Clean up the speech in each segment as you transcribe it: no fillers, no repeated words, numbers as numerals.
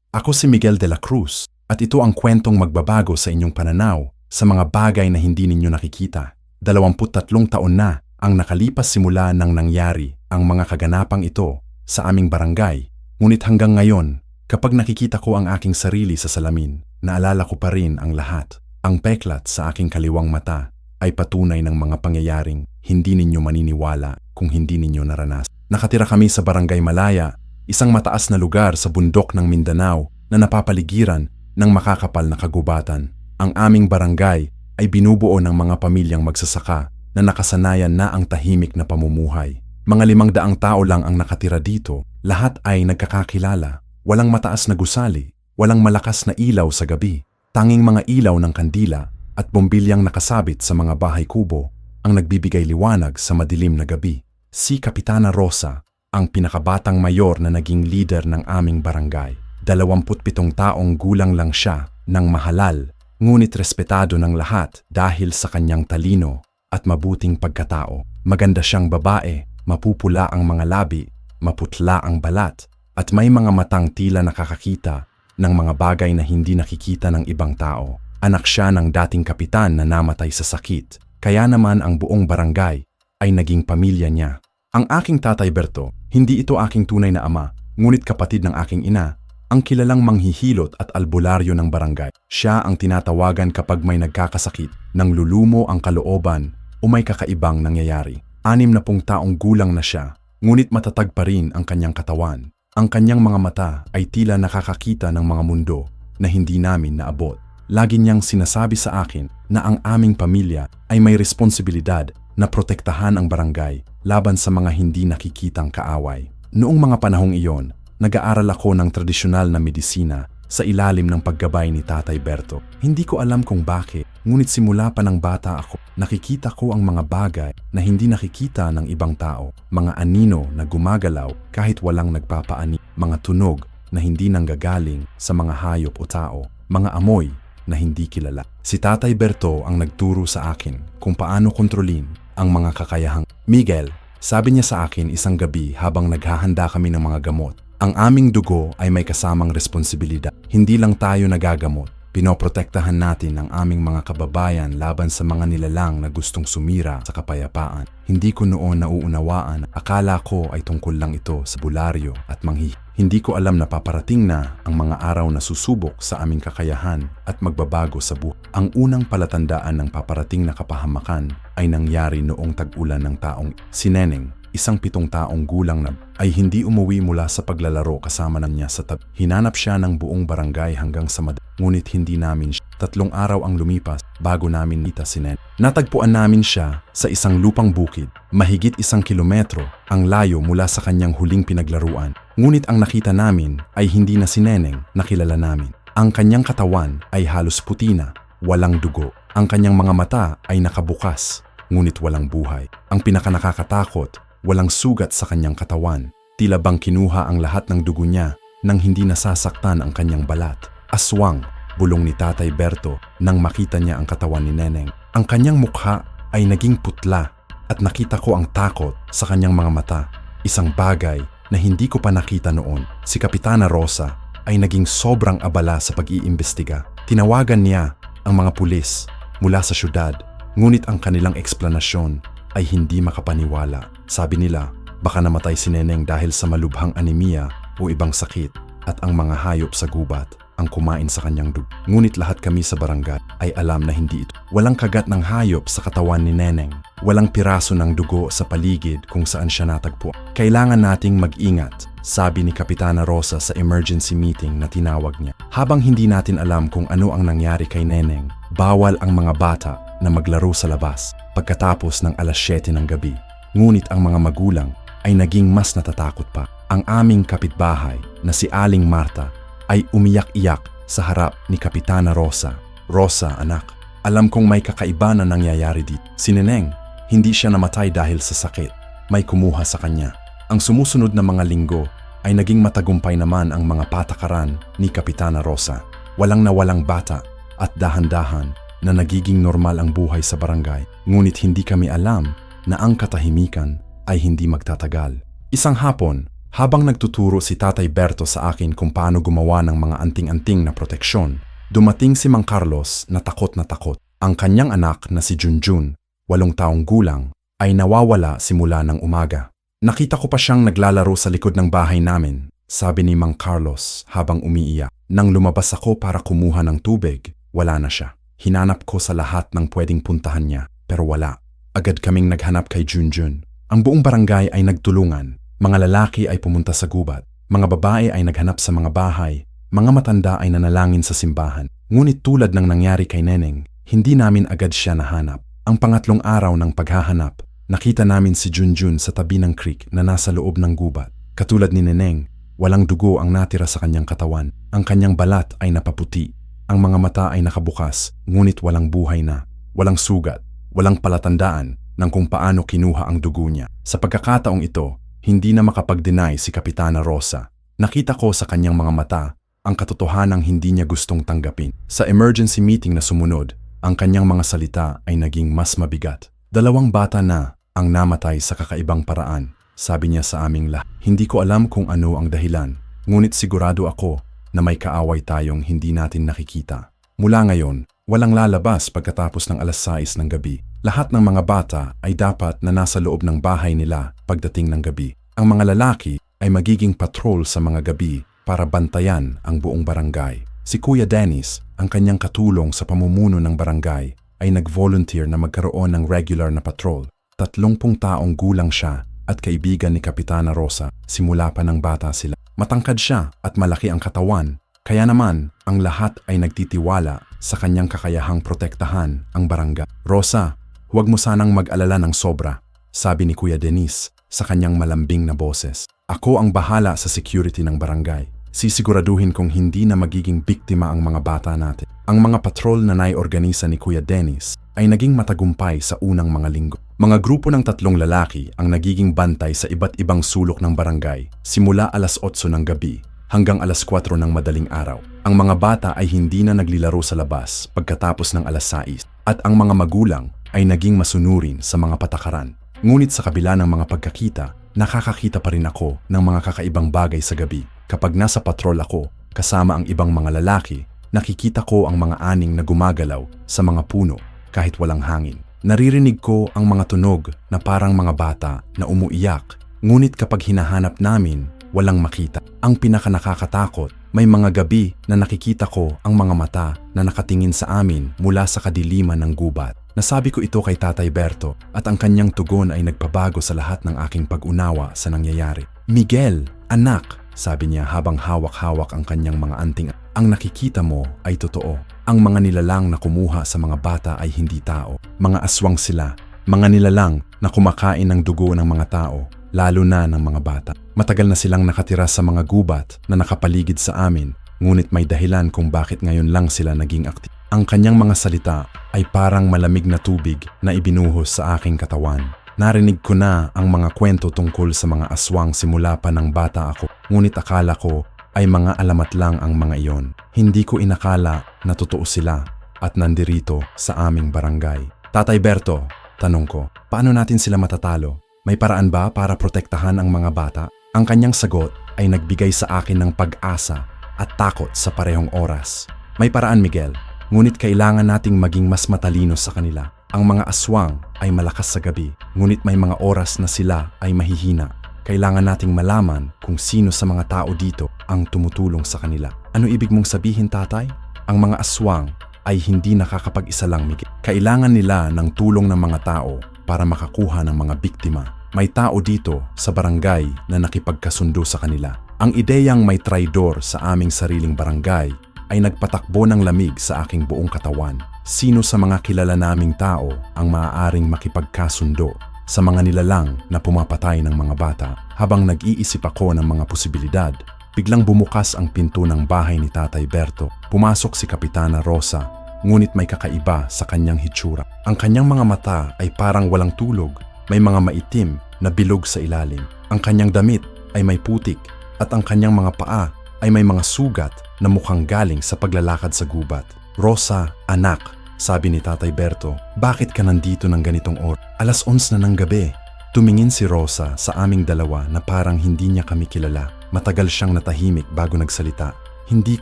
Ako si Miguel de la Cruz at ito ang kwentong magbabago sa inyong pananaw sa mga bagay na hindi ninyo nakikita. 23 taon na ang nakalipas simula nang nangyari ang mga kaganapang ito sa aming barangay. Ngunit hanggang ngayon, kapag nakikita ko ang aking sarili sa salamin, naalala ko pa rin ang lahat. Ang peklat sa aking kaliwang mata ay patunay ng mga pangyayaring hindi ninyo maniniwala kung hindi ninyo naranas. Nakatira kami sa Barangay Malaya, isang mataas na lugar sa bundok ng Mindanao na napapaligiran ng makakapal na kagubatan. Ang aming barangay ay binubuo ng mga pamilyang magsasaka na nakasanayan na ang tahimik na pamumuhay. Mga 500 tao lang ang nakatira dito, lahat ay nagkakakilala. Walang mataas na gusali, walang malakas na ilaw sa gabi. Tanging mga ilaw ng kandila at bombilyang nakasabit sa mga bahay kubo ang nagbibigay liwanag sa madilim na gabi. Si Kapitana Rosa, ang pinakabatang mayor na naging leader ng aming barangay. 27 taong gulang lang siya nang mahalal, ngunit respetado ng lahat dahil sa kanyang talino at mabuting pagkatao. Maganda siyang babae, mapupula ang mga labi, maputla ang balat, at may mga matang tila nakakakita ng mga bagay na hindi nakikita ng ibang tao. Anak siya ng dating kapitan na namatay sa sakit, kaya naman ang buong barangay ay naging pamilya niya. Ang aking tatay Berto, hindi ito aking tunay na ama, ngunit kapatid ng aking ina, ang kilalang manghihilot at albularyo ng barangay. Siya ang tinatawagan kapag may nagkakasakit, nang lulumo ang kalooban o may kakaibang nangyayari. 60 taong gulang na siya, ngunit matatag pa rin ang kanyang katawan. Ang kanyang mga mata ay tila nakakakita ng mga mundo na hindi namin naabot. Lagi niyang sinasabi sa akin na ang aming pamilya ay may responsibilidad na protektahan ang barangay laban sa mga hindi nakikitang kaaway. Noong mga panahong iyon, nag-aaral ako ng tradisyonal na medisina sa ilalim ng paggabay ni Tatay Berto. Hindi ko alam kung bakit, ngunit simula pa ng bata ako, nakikita ko ang mga bagay na hindi nakikita ng ibang tao. Mga anino na gumagalaw kahit walang nagpapaani, mga tunog na hindi nanggagaling sa mga hayop o tao, mga amoy na hindi kilala. Si Tatay Berto ang nagturo sa akin kung paano kontrolin ang mga kakayahang. Miguel, sabi niya sa akin isang gabi habang naghahanda kami ng mga gamot, ang aming dugo ay may kasamang responsibilidad. Hindi lang tayo nagagamot, pinoprotektahan natin ang aming mga kababayan laban sa mga nilalang na gustong sumira sa kapayapaan. Hindi ko noon nauunawaan, akala ko ay tungkol lang ito sa bularyo at manghi. Hindi ko alam na paparating na ang mga araw na susubok sa aming kakayahan at magbabago sa buhay. Ang unang palatandaan ng paparating na kapahamakan ay nangyari noong tag-ulan ng taong si Neneng, isang 7 taong gulang na ay hindi umuwi mula sa paglalaro kasama ng niya sa tabi. Hinanap siya ng buong barangay hanggang sa ngunit hindi namin siya. 3 araw ang lumipas bago namin nita si Neneng. Natagpuan namin siya sa isang lupang bukid, mahigit 1 kilometro ang layo mula sa kanyang huling pinaglaruan. Ngunit ang nakita namin ay hindi na si Neneng na kilala namin. Ang kanyang katawan ay halos puti na, walang dugo. Ang kanyang mga mata ay nakabukas, ngunit walang buhay. Ang pinakanakakatakot, walang sugat sa kanyang katawan. Tila bang kinuha ang lahat ng dugo niya nang hindi nasasaktan ang kanyang balat. Aswang, bulong ni Tatay Berto nang makita niya ang katawan ni Neneng. Ang kanyang mukha ay naging putla at nakita ko ang takot sa kanyang mga mata. Isang bagay na hindi ko pa nakita noon. Si Kapitana Rosa ay naging sobrang abala sa pag-iimbestiga. Tinawagan niya ang mga pulis mula sa syudad, ngunit ang kanilang eksplanasyon ay hindi makapaniwala. Sabi nila, baka namatay si Neneng dahil sa malubhang anemia o ibang sakit at ang mga hayop sa gubat ang kumain sa kanyang dugo. Ngunit lahat kami sa barangay ay alam na hindi ito. Walang kagat ng hayop sa katawan ni Neneng. Walang piraso ng dugo sa paligid kung saan siya natagpo. Kailangan nating mag-ingat, sabi ni Kapitana Rosa sa emergency meeting na tinawag niya. Habang hindi natin alam kung ano ang nangyari kay Neneng, bawal ang mga bata na maglaro sa labas pagkatapos ng 7:00 ng gabi. Ngunit ang mga magulang ay naging mas natatakot pa. Ang aming kapitbahay na si Aling Marta ay umiyak-iyak sa harap ni Kapitana Rosa. Rosa, anak, alam kong may kakaiba na nangyayari dito. Si Neneng, hindi siya namatay dahil sa sakit. May kumuha sa kanya. Ang sumusunod na mga linggo ay naging matagumpay naman ang mga patakaran ni Kapitana Rosa. Walang nawalang bata at dahan-dahan na nagiging normal ang buhay sa barangay. Ngunit hindi kami alam na ang katahimikan ay hindi magtatagal. Isang hapon, Habang nagtuturo si Tatay Berto sa akin kung paano gumawa ng mga anting-anting na proteksyon, dumating si Mang Carlos na takot na takot. Ang kanyang anak na si Junjun, 8 taong gulang, ay nawawala simula ng umaga. Nakita ko pa siyang naglalaro sa likod ng bahay namin, sabi ni Mang Carlos habang umiiyak. Nang lumabas ako para kumuha ng tubig, wala na siya. Hinanap ko sa lahat ng pwedeng puntahan niya, pero wala. Agad kaming naghanap kay Junjun. Ang buong barangay ay nagtulungan. Mga lalaki ay pumunta sa gubat. Mga babae ay naghanap sa mga bahay. Mga matanda ay nanalangin sa simbahan. Ngunit tulad ng nangyari kay Neneng, hindi namin agad siya nahanap. Ang pangatlong araw ng paghahanap, nakita namin si Junjun sa tabi ng creek na nasa loob ng gubat. Katulad ni Neneng, walang dugo ang natira sa kanyang katawan. Ang kanyang balat ay napaputi. Ang mga mata ay nakabukas, ngunit walang buhay na. Walang sugat, walang palatandaan ng kung paano kinuha ang dugo niya. Sa pagkakataong ito, hindi na makapag-deny si Kapitana Rosa. Nakita ko sa kanyang mga mata ang katotohanang hindi niya gustong tanggapin. Sa emergency meeting na sumunod, ang kanyang mga salita ay naging mas mabigat. 2 bata na ang namatay sa kakaibang paraan, sabi niya sa aming lahat. Hindi ko alam kung ano ang dahilan, ngunit sigurado ako na may kaaway tayong hindi natin nakikita. Mula ngayon, walang lalabas pagkatapos ng 6:00 ng gabi. Lahat ng mga bata ay dapat na nasa loob ng bahay nila pagdating ng gabi. Ang mga lalaki ay magiging patrol sa mga gabi para bantayan ang buong barangay. Si Kuya Dennis, ang kanyang katulong sa pamumuno ng barangay, ay nag-volunteer na magkaroon ng regular na patrol. 30 taong gulang siya at kaibigan ni Kapitana Rosa simula pa ng bata sila. Matangkad siya at malaki ang katawan, kaya naman ang lahat ay nagtitiwala sa kanyang kakayahang protektahan ang barangay. Rosa, huwag mo sanang mag-alala ng sobra, sabi ni Kuya Dennis sa kanyang malambing na boses. Ako ang bahala sa security ng barangay. Sisiguraduhin kong hindi na magiging biktima ang mga bata natin. Ang mga patrol na naiorganisa ni Kuya Dennis ay naging matagumpay sa unang mga linggo. Mga grupo ng 3 lalaki ang nagiging bantay sa iba't ibang sulok ng barangay simula 8:00 ng gabi hanggang 4:00 ng madaling araw. Ang mga bata ay hindi na naglilaro sa labas pagkatapos ng 6:00 at ang mga magulang ay naging masunurin sa mga patakaran. Ngunit sa kabila ng mga pagkakita, nakakakita pa rin ako ng mga kakaibang bagay sa gabi. Kapag nasa patrol ako, kasama ang ibang mga lalaki, nakikita ko ang mga aning na gumagalaw sa mga puno kahit walang hangin. Naririnig ko ang mga tunog na parang mga bata na umuiyak, ngunit kapag hinahanap namin, walang makita. Ang pinakanakakatakot, may mga gabi na nakikita ko ang mga mata na nakatingin sa amin mula sa kadiliman ng gubat. Nasabi ko ito kay Tatay Berto at ang kanyang tugon ay nagpabago sa lahat ng aking pag-unawa sa nangyayari. Miguel, anak, sabi niya habang hawak-hawak ang kanyang mga anting. Ang nakikita mo ay totoo. Ang mga nilalang na kumuha sa mga bata ay hindi tao. Mga aswang sila. Mga nilalang na kumakain ng dugo ng mga tao, lalo na ng mga bata. Matagal na silang nakatira sa mga gubat na nakapaligid sa amin, ngunit may dahilan kung bakit ngayon lang sila naging aktif. Ang kanyang mga salita ay parang malamig na tubig na ibinuhos sa aking katawan. Narinig ko na ang mga kwento tungkol sa mga aswang simula pa ng bata ako, ngunit akala ko ay mga alamat lang ang mga iyon. Hindi ko inakala na totoo sila at nandirito sa aming barangay. Tatay Berto, tanong ko, paano natin sila matatalo? May paraan ba para protektahan ang mga bata? Ang kanyang sagot ay nagbigay sa akin ng pag-asa at takot sa parehong oras. May paraan, Miguel, ngunit kailangan nating maging mas matalino sa kanila. Ang mga aswang ay malakas sa gabi, ngunit may mga oras na sila ay mahihina. Kailangan nating malaman kung sino sa mga tao dito ang tumutulong sa kanila. Ano ibig mong sabihin, tatay? Ang mga aswang ay hindi nakakapag-isa lang, Miguel. Kailangan nila ng tulong ng mga tao para makakuha ng mga biktima. May tao dito sa barangay na nakipagkasundo sa kanila. Ang ideyang may traidor sa aming sariling barangay ay nagpatakbo ng lamig sa aking buong katawan. Sino sa mga kilala naming tao ang maaaring makipagkasundo sa mga nilalang na pumapatay ng mga bata? Habang nag-iisip ako ng mga posibilidad, biglang bumukas ang pinto ng bahay ni Tatay Berto. Pumasok si Kapitana Rosa, ngunit may kakaiba sa kanyang hitsura. Ang kanyang mga mata ay parang walang tulog, may mga maitim na bilog sa ilalim. Ang kanyang damit ay may putik at ang kanyang mga paa ay may mga sugat na mukhang galing sa paglalakad sa gubat. Rosa, anak, sabi ni Tatay Berto, bakit ka nandito ng ganitong oras? 11:00 na ng gabi. Tumingin si Rosa sa aming dalawa na parang hindi niya kami kilala. Matagal siyang natahimik bago nagsalita. Hindi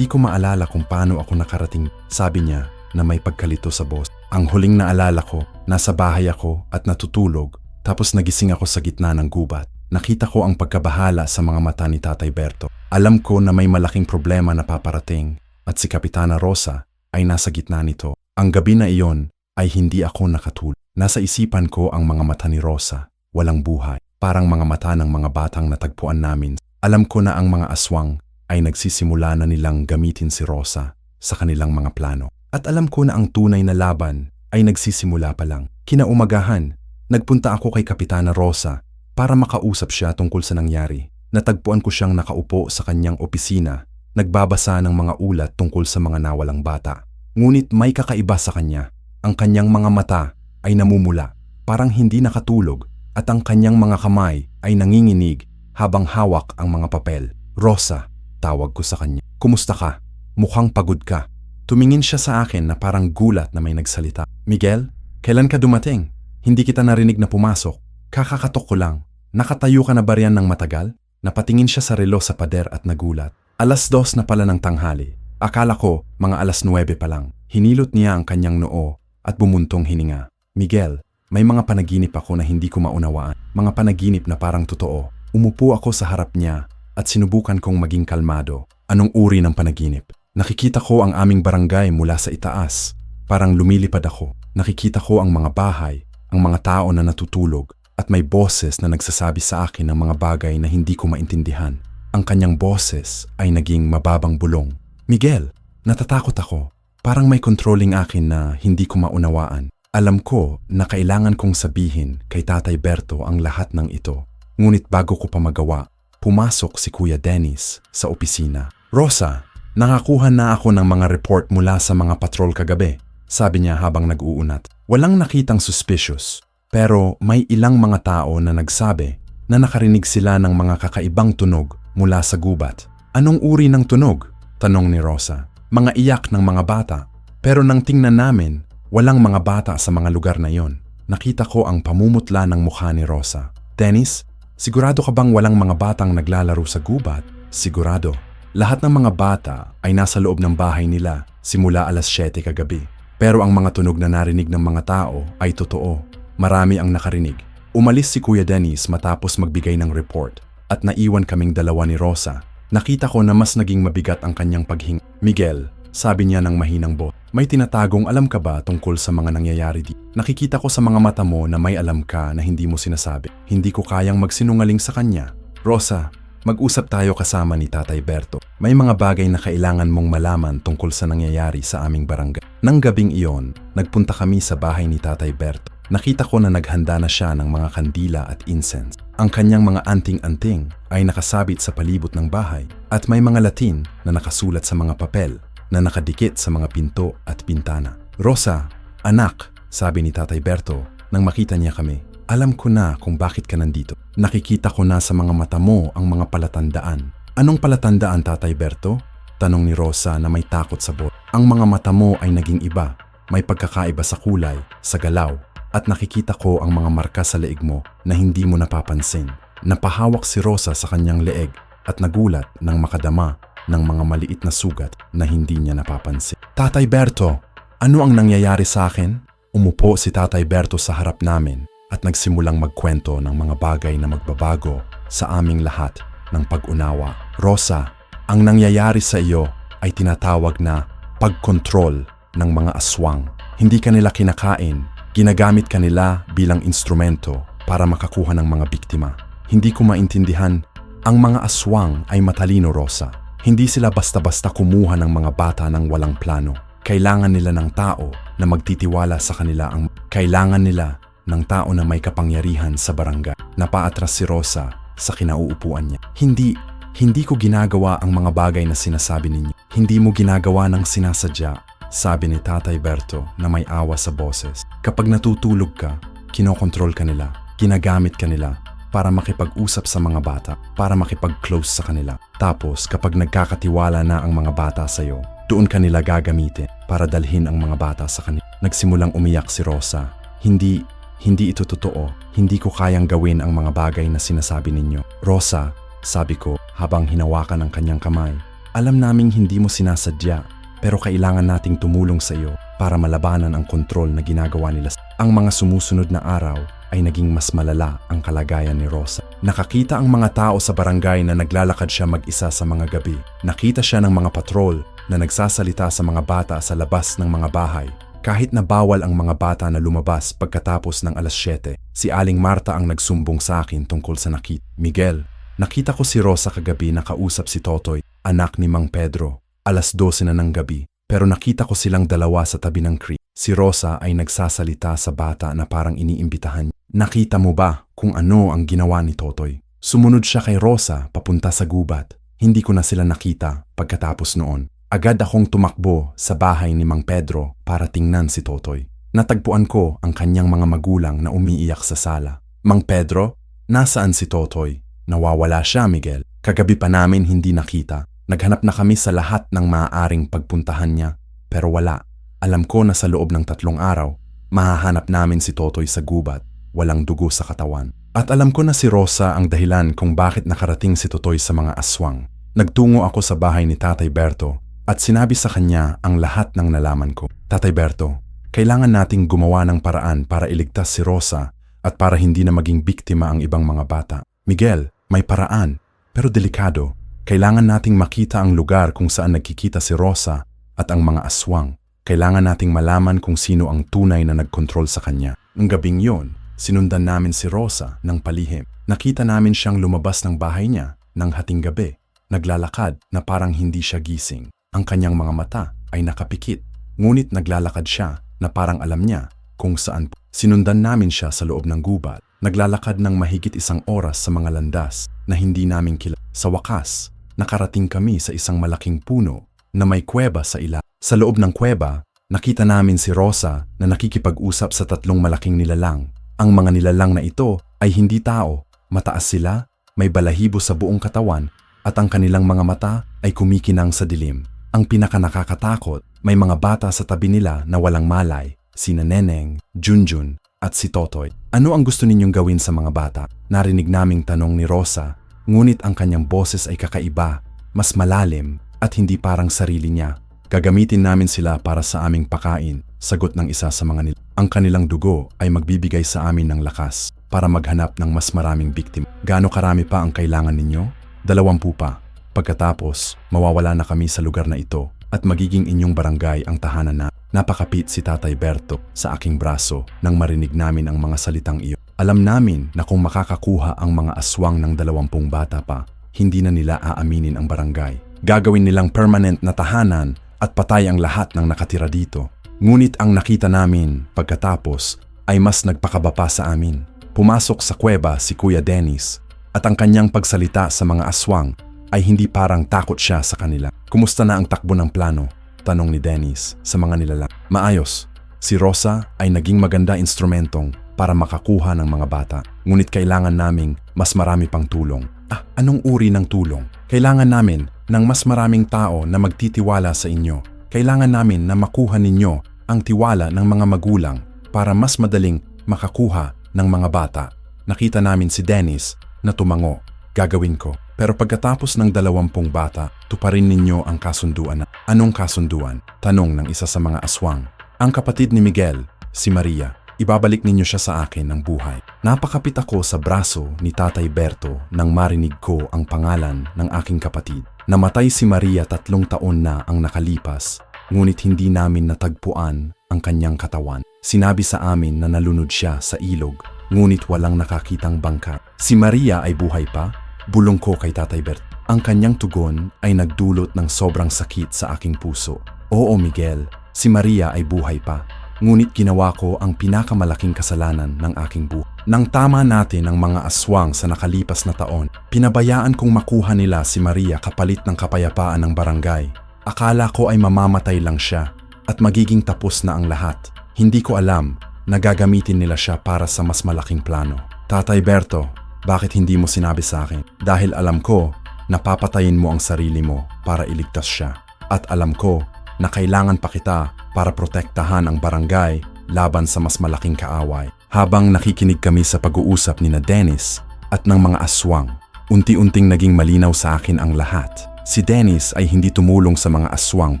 ko maalala kung paano ako nakarating, sabi niya na may pagkalito sa boss. Ang huling naalala ko, nasa bahay ako at natutulog, tapos nagising ako sa gitna ng gubat. Nakita ko ang pagkabahala sa mga mata ni Tatay Berto. Alam ko na may malaking problema na paparating at si Kapitana Rosa ay nasa gitna nito. Ang gabi na iyon ay hindi ako nakatulog. Nasa isipan ko ang mga mata ni Rosa, walang buhay, parang mga mata ng mga batang natagpuan namin. Alam ko na ang mga aswang ay nagsisimula na nilang gamitin si Rosa sa kanilang mga plano. At alam ko na ang tunay na laban ay nagsisimula pa lang. Kinaumagahan, nagpunta ako kay Kapitana Rosa para makausap siya tungkol sa nangyari. Natagpuan ko siyang nakaupo sa kanyang opisina, nagbabasa ng mga ulat tungkol sa mga nawalang bata. Ngunit may kakaiba sa kanya. Ang kanyang mga mata ay namumula, parang hindi nakatulog, at ang kanyang mga kamay ay nanginginig habang hawak ang mga papel. Rosa, tawag ko sa kanya. Kumusta ka? Mukhang pagod ka. Tumingin siya sa akin na parang gulat na may nagsalita. Miguel, kailan ka dumating? Hindi kita narinig na pumasok. Kakakatok ko lang. Nakatayo ka na ba riyan ng matagal? Napatingin siya sa relo sa pader at nagulat. 2:00 na pala ng tanghali. Akala ko mga 9:00 pa lang. Hinilot niya ang kanyang noo at bumuntong hininga. Miguel, may mga panaginip ako na hindi ko maunawaan. Mga panaginip na parang totoo. Umupo ako sa harap niya at sinubukan kong maging kalmado. Anong uri ng panaginip? Nakikita ko ang aming barangay mula sa itaas. Parang lumilipad ako. Nakikita ko ang mga bahay, ang mga tao na natutulog, at may boses na nagsasabi sa akin ng mga bagay na hindi ko maintindihan. Ang kanyang boses ay naging mababang bulong. Miguel, natatakot ako. Parang may controlling akin na hindi ko maunawaan. Alam ko na kailangan kong sabihin kay Tatay Berto ang lahat ng ito. Ngunit bago ko pa magawa, pumasok si Kuya Dennis sa opisina. Rosa, nakakuha na ako ng mga report mula sa mga patrol kagabi, sabi niya habang nag-uunat. Walang nakitang suspicious, pero may ilang mga tao na nagsabi na nakarinig sila ng mga kakaibang tunog mula sa gubat. Anong uri ng tunog? Tanong ni Rosa. Mga iyak ng mga bata. Pero nang tingnan namin, walang mga bata sa mga lugar na yon. Nakita ko ang pamumutla ng mukha ni Rosa. Dennis, sigurado ka bang walang mga batang naglalaro sa gubat? Sigurado. Lahat ng mga bata ay nasa loob ng bahay nila simula 7:00 kagabi. Pero ang mga tunog na narinig ng mga tao ay totoo. Marami ang nakarinig. Umalis si Kuya Dennis matapos magbigay ng report at naiwan kaming dalawa ni Rosa. Nakita ko na mas naging mabigat ang kanyang paghinga. Miguel, sabi niya ng mahinang boses, may tinatagong alam ka ba tungkol sa mga nangyayari di? Nakikita ko sa mga mata mo na may alam ka na hindi mo sinasabi. Hindi ko kayang magsinungaling sa kanya. Rosa, mag-usap tayo kasama ni Tatay Berto. May mga bagay na kailangan mong malaman tungkol sa nangyayari sa aming barangay. Nang gabing iyon, nagpunta kami sa bahay ni Tatay Berto. Nakita ko na naghanda na siya ng mga kandila at incense. Ang kanyang mga anting-anting ay nakasabit sa palibot ng bahay at may mga Latin na nakasulat sa mga papel na nakadikit sa mga pinto at bintana. Rosa, anak, sabi ni Tatay Berto nang makita niya kami. Alam ko na kung bakit ka nandito. Nakikita ko na sa mga mata mo ang mga palatandaan. Anong palatandaan, Tatay Berto? Tanong ni Rosa na may takot sa bot. Ang mga mata mo ay naging iba. May pagkakaiba sa kulay, sa galaw, at nakikita ko ang mga marka sa leeg mo na hindi mo napapansin. Napahawak si Rosa sa kanyang leeg at nagulat nang makadama ng mga maliit na sugat na hindi niya napapansin. Tatay Berto, ano ang nangyayari sa akin? Umupo si Tatay Berto sa harap namin at nagsimulang magkwento ng mga bagay na magbabago sa aming lahat ng pag-unawa. Rosa, ang nangyayari sa iyo ay tinatawag na pagkontrol ng mga aswang. Hindi ka nila kinakain, ginagamit ka nila bilang instrumento para makakuha ng mga biktima. Hindi ko maintindihan, ang mga aswang ay matalino, Rosa. Hindi sila basta-basta kumuha ng mga bata ng walang plano. Kailangan nila ng tao na magtitiwala sa kanila kailangan nila ng tao na may kapangyarihan sa barangay. Napaatras si Rosa sa kinauupuan niya. Hindi ko ginagawa ang mga bagay na sinasabi ninyo. Hindi mo ginagawa ng sinasadya, sabi ni Tatay Berto na may awa sa boses. Kapag natutulog ka, kinokontrol ka nila, ginagamit ka nila para makipag-usap sa mga bata, para makipag-close sa kanila. Tapos kapag nagkakatiwala na ang mga bata sa iyo, doon ka nila gagamitin para dalhin ang mga bata sa kanila. Nagsimulang umiyak si Rosa. Hindi Hindi ito totoo. Hindi ko kayang gawin ang mga bagay na sinasabi ninyo. Rosa, sabi ko habang hinawakan ang kanyang kamay. Alam naming hindi mo sinasadya, pero kailangan nating tumulong sa iyo para malabanan ang kontrol na ginagawa nila. Ang mga sumusunod na araw ay naging mas malala ang kalagayan ni Rosa. Nakakita ang mga tao sa barangay na naglalakad siya mag-isa sa mga gabi. Nakita siya ng mga patrol na nagsasalita sa mga bata sa labas ng mga bahay. Kahit na bawal ang mga bata na lumabas pagkatapos ng alas 7, si Aling Marta ang nagsumbong sa akin tungkol sa nakita. Miguel, nakita ko si Rosa kagabi na kausap si Totoy, anak ni Mang Pedro. Alas 12 na ng gabi, pero nakita ko silang dalawa sa tabi ng creek. Si Rosa ay nagsasalita sa bata na parang iniimbitahan. Nakita mo ba kung ano ang ginawa ni Totoy? Sumunod siya kay Rosa papunta sa gubat. Hindi ko na sila nakita pagkatapos noon. Agad akong tumakbo sa bahay ni Mang Pedro para tingnan si Totoy. Natagpuan ko ang kanyang mga magulang na umiiyak sa sala. Mang Pedro, nasaan si Totoy? Nawawala siya, Miguel. Kagabi pa namin hindi nakita. Naghanap na kami sa lahat ng maaaring pagpuntahan niya, pero wala. Alam ko na sa loob ng 3 araw, mahahanap namin si Totoy sa gubat, walang dugo sa katawan. At alam ko na si Rosa ang dahilan kung bakit nakarating si Totoy sa mga aswang. Nagtungo ako sa bahay ni Tatay Berto at sinabi sa kanya ang lahat ng nalaman ko. Tatay Berto, kailangan nating gumawa ng paraan para iligtas si Rosa at para hindi na maging biktima ang ibang mga bata. Miguel, may paraan, pero delikado. Kailangan nating makita ang lugar kung saan nagkikita si Rosa at ang mga aswang. Kailangan nating malaman kung sino ang tunay na nagkontrol sa kanya. Ang gabing yon, sinundan namin si Rosa ng palihim. Nakita namin siyang lumabas ng bahay niya ng hating gabi. Naglalakad na parang hindi siya gising. Ang kanyang mga mata ay nakapikit, ngunit naglalakad siya na parang alam niya kung saan. Sinundan namin siya sa loob ng gubat. Naglalakad ng mahigit 1 oras sa mga landas na hindi namin kilala. Sa wakas, nakarating kami sa isang malaking puno na may kuweba sa ilalim. Sa loob ng kuweba, nakita namin si Rosa na nakikipag-usap sa 3 malaking nilalang. Ang mga nilalang na ito ay hindi tao. Mataas sila, may balahibo sa buong katawan, at ang kanilang mga mata ay kumikinang sa dilim. Ang pinakanakakatakot, may mga bata sa tabi nila na walang malay, sina Neneng, Junjun, at si Totoy. Ano ang gusto ninyong gawin sa mga bata? Narinig naming tanong ni Rosa, ngunit ang kanyang boses ay kakaiba, mas malalim, at hindi parang sarili niya. Gagamitin namin sila para sa aming pakain, sagot ng isa sa mga nila. Ang kanilang dugo ay magbibigay sa amin ng lakas para maghanap ng mas maraming biktima. Gaano karami pa ang kailangan ninyo? 20 pa. Pagkatapos, mawawala na kami sa lugar na ito at magiging inyong barangay ang tahanan na. Napakapit si Tatay Berto sa aking braso nang marinig namin ang mga salitang iyon. Alam namin na kung makakakuha ang mga aswang ng 20 bata pa, hindi na nila aaminin ang barangay. Gagawin nilang permanent na tahanan at patay ang lahat ng nakatira dito. Ngunit ang nakita namin pagkatapos ay mas nagpakaba pa sa amin. Pumasok sa kuweba si Kuya Dennis at ang kanyang pagsalita sa mga aswang ay hindi parang takot siya sa kanila. Kumusta na ang takbo ng plano? Tanong ni Dennis sa mga nilalang. Maayos. Si Rosa ay naging maganda instrumentong para makakuha ng mga bata. Ngunit kailangan naming mas marami pang tulong. Anong uri ng tulong? Kailangan namin ng mas maraming tao na magtitiwala sa inyo. Kailangan namin na makuha ninyo ang tiwala ng mga magulang para mas madaling makakuha ng mga bata. Nakita namin si Dennis na tumango. Gagawin ko. Pero pagkatapos ng 20 bata, tuparin ninyo ang kasunduan. Anong kasunduan? Tanong ng isa sa mga aswang. Ang kapatid ni Miguel, si Maria, ibabalik ninyo siya sa akin ng buhay. Napakapit ako sa braso ni Tatay Berto nang marinig ko ang pangalan ng aking kapatid. Namatay si Maria 3 taon na ang nakalipas, ngunit hindi namin natagpuan ang kanyang katawan. Sinabi sa amin na nalunod siya sa ilog, ngunit walang nakakitang bangka. Si Maria ay buhay pa? Bulong ko kay Tatay Bert. Ang kanyang tugon ay nagdulot ng sobrang sakit sa aking puso. Oo, Miguel, si Maria ay buhay pa. Ngunit ginawa ko ang pinakamalaking kasalanan ng aking buhay. Nang tama natin ang mga aswang sa nakalipas na taon, pinabayaan kong makuha nila si Maria kapalit ng kapayapaan ng barangay. Akala ko ay mamamatay lang siya at magiging tapos na ang lahat. Hindi ko alam na gagamitin nila siya para sa mas malaking plano. Tatay Berto, bakit hindi mo sinabi sa akin? Dahil alam ko na papatayin mo ang sarili mo para iligtas siya. At alam ko na kailangan pa kita para protektahan ang barangay laban sa mas malaking kaaway. Habang nakikinig kami sa pag-uusap ni na Dennis at ng mga aswang, unti-unting naging malinaw sa akin ang lahat. Si Dennis ay hindi tumulong sa mga aswang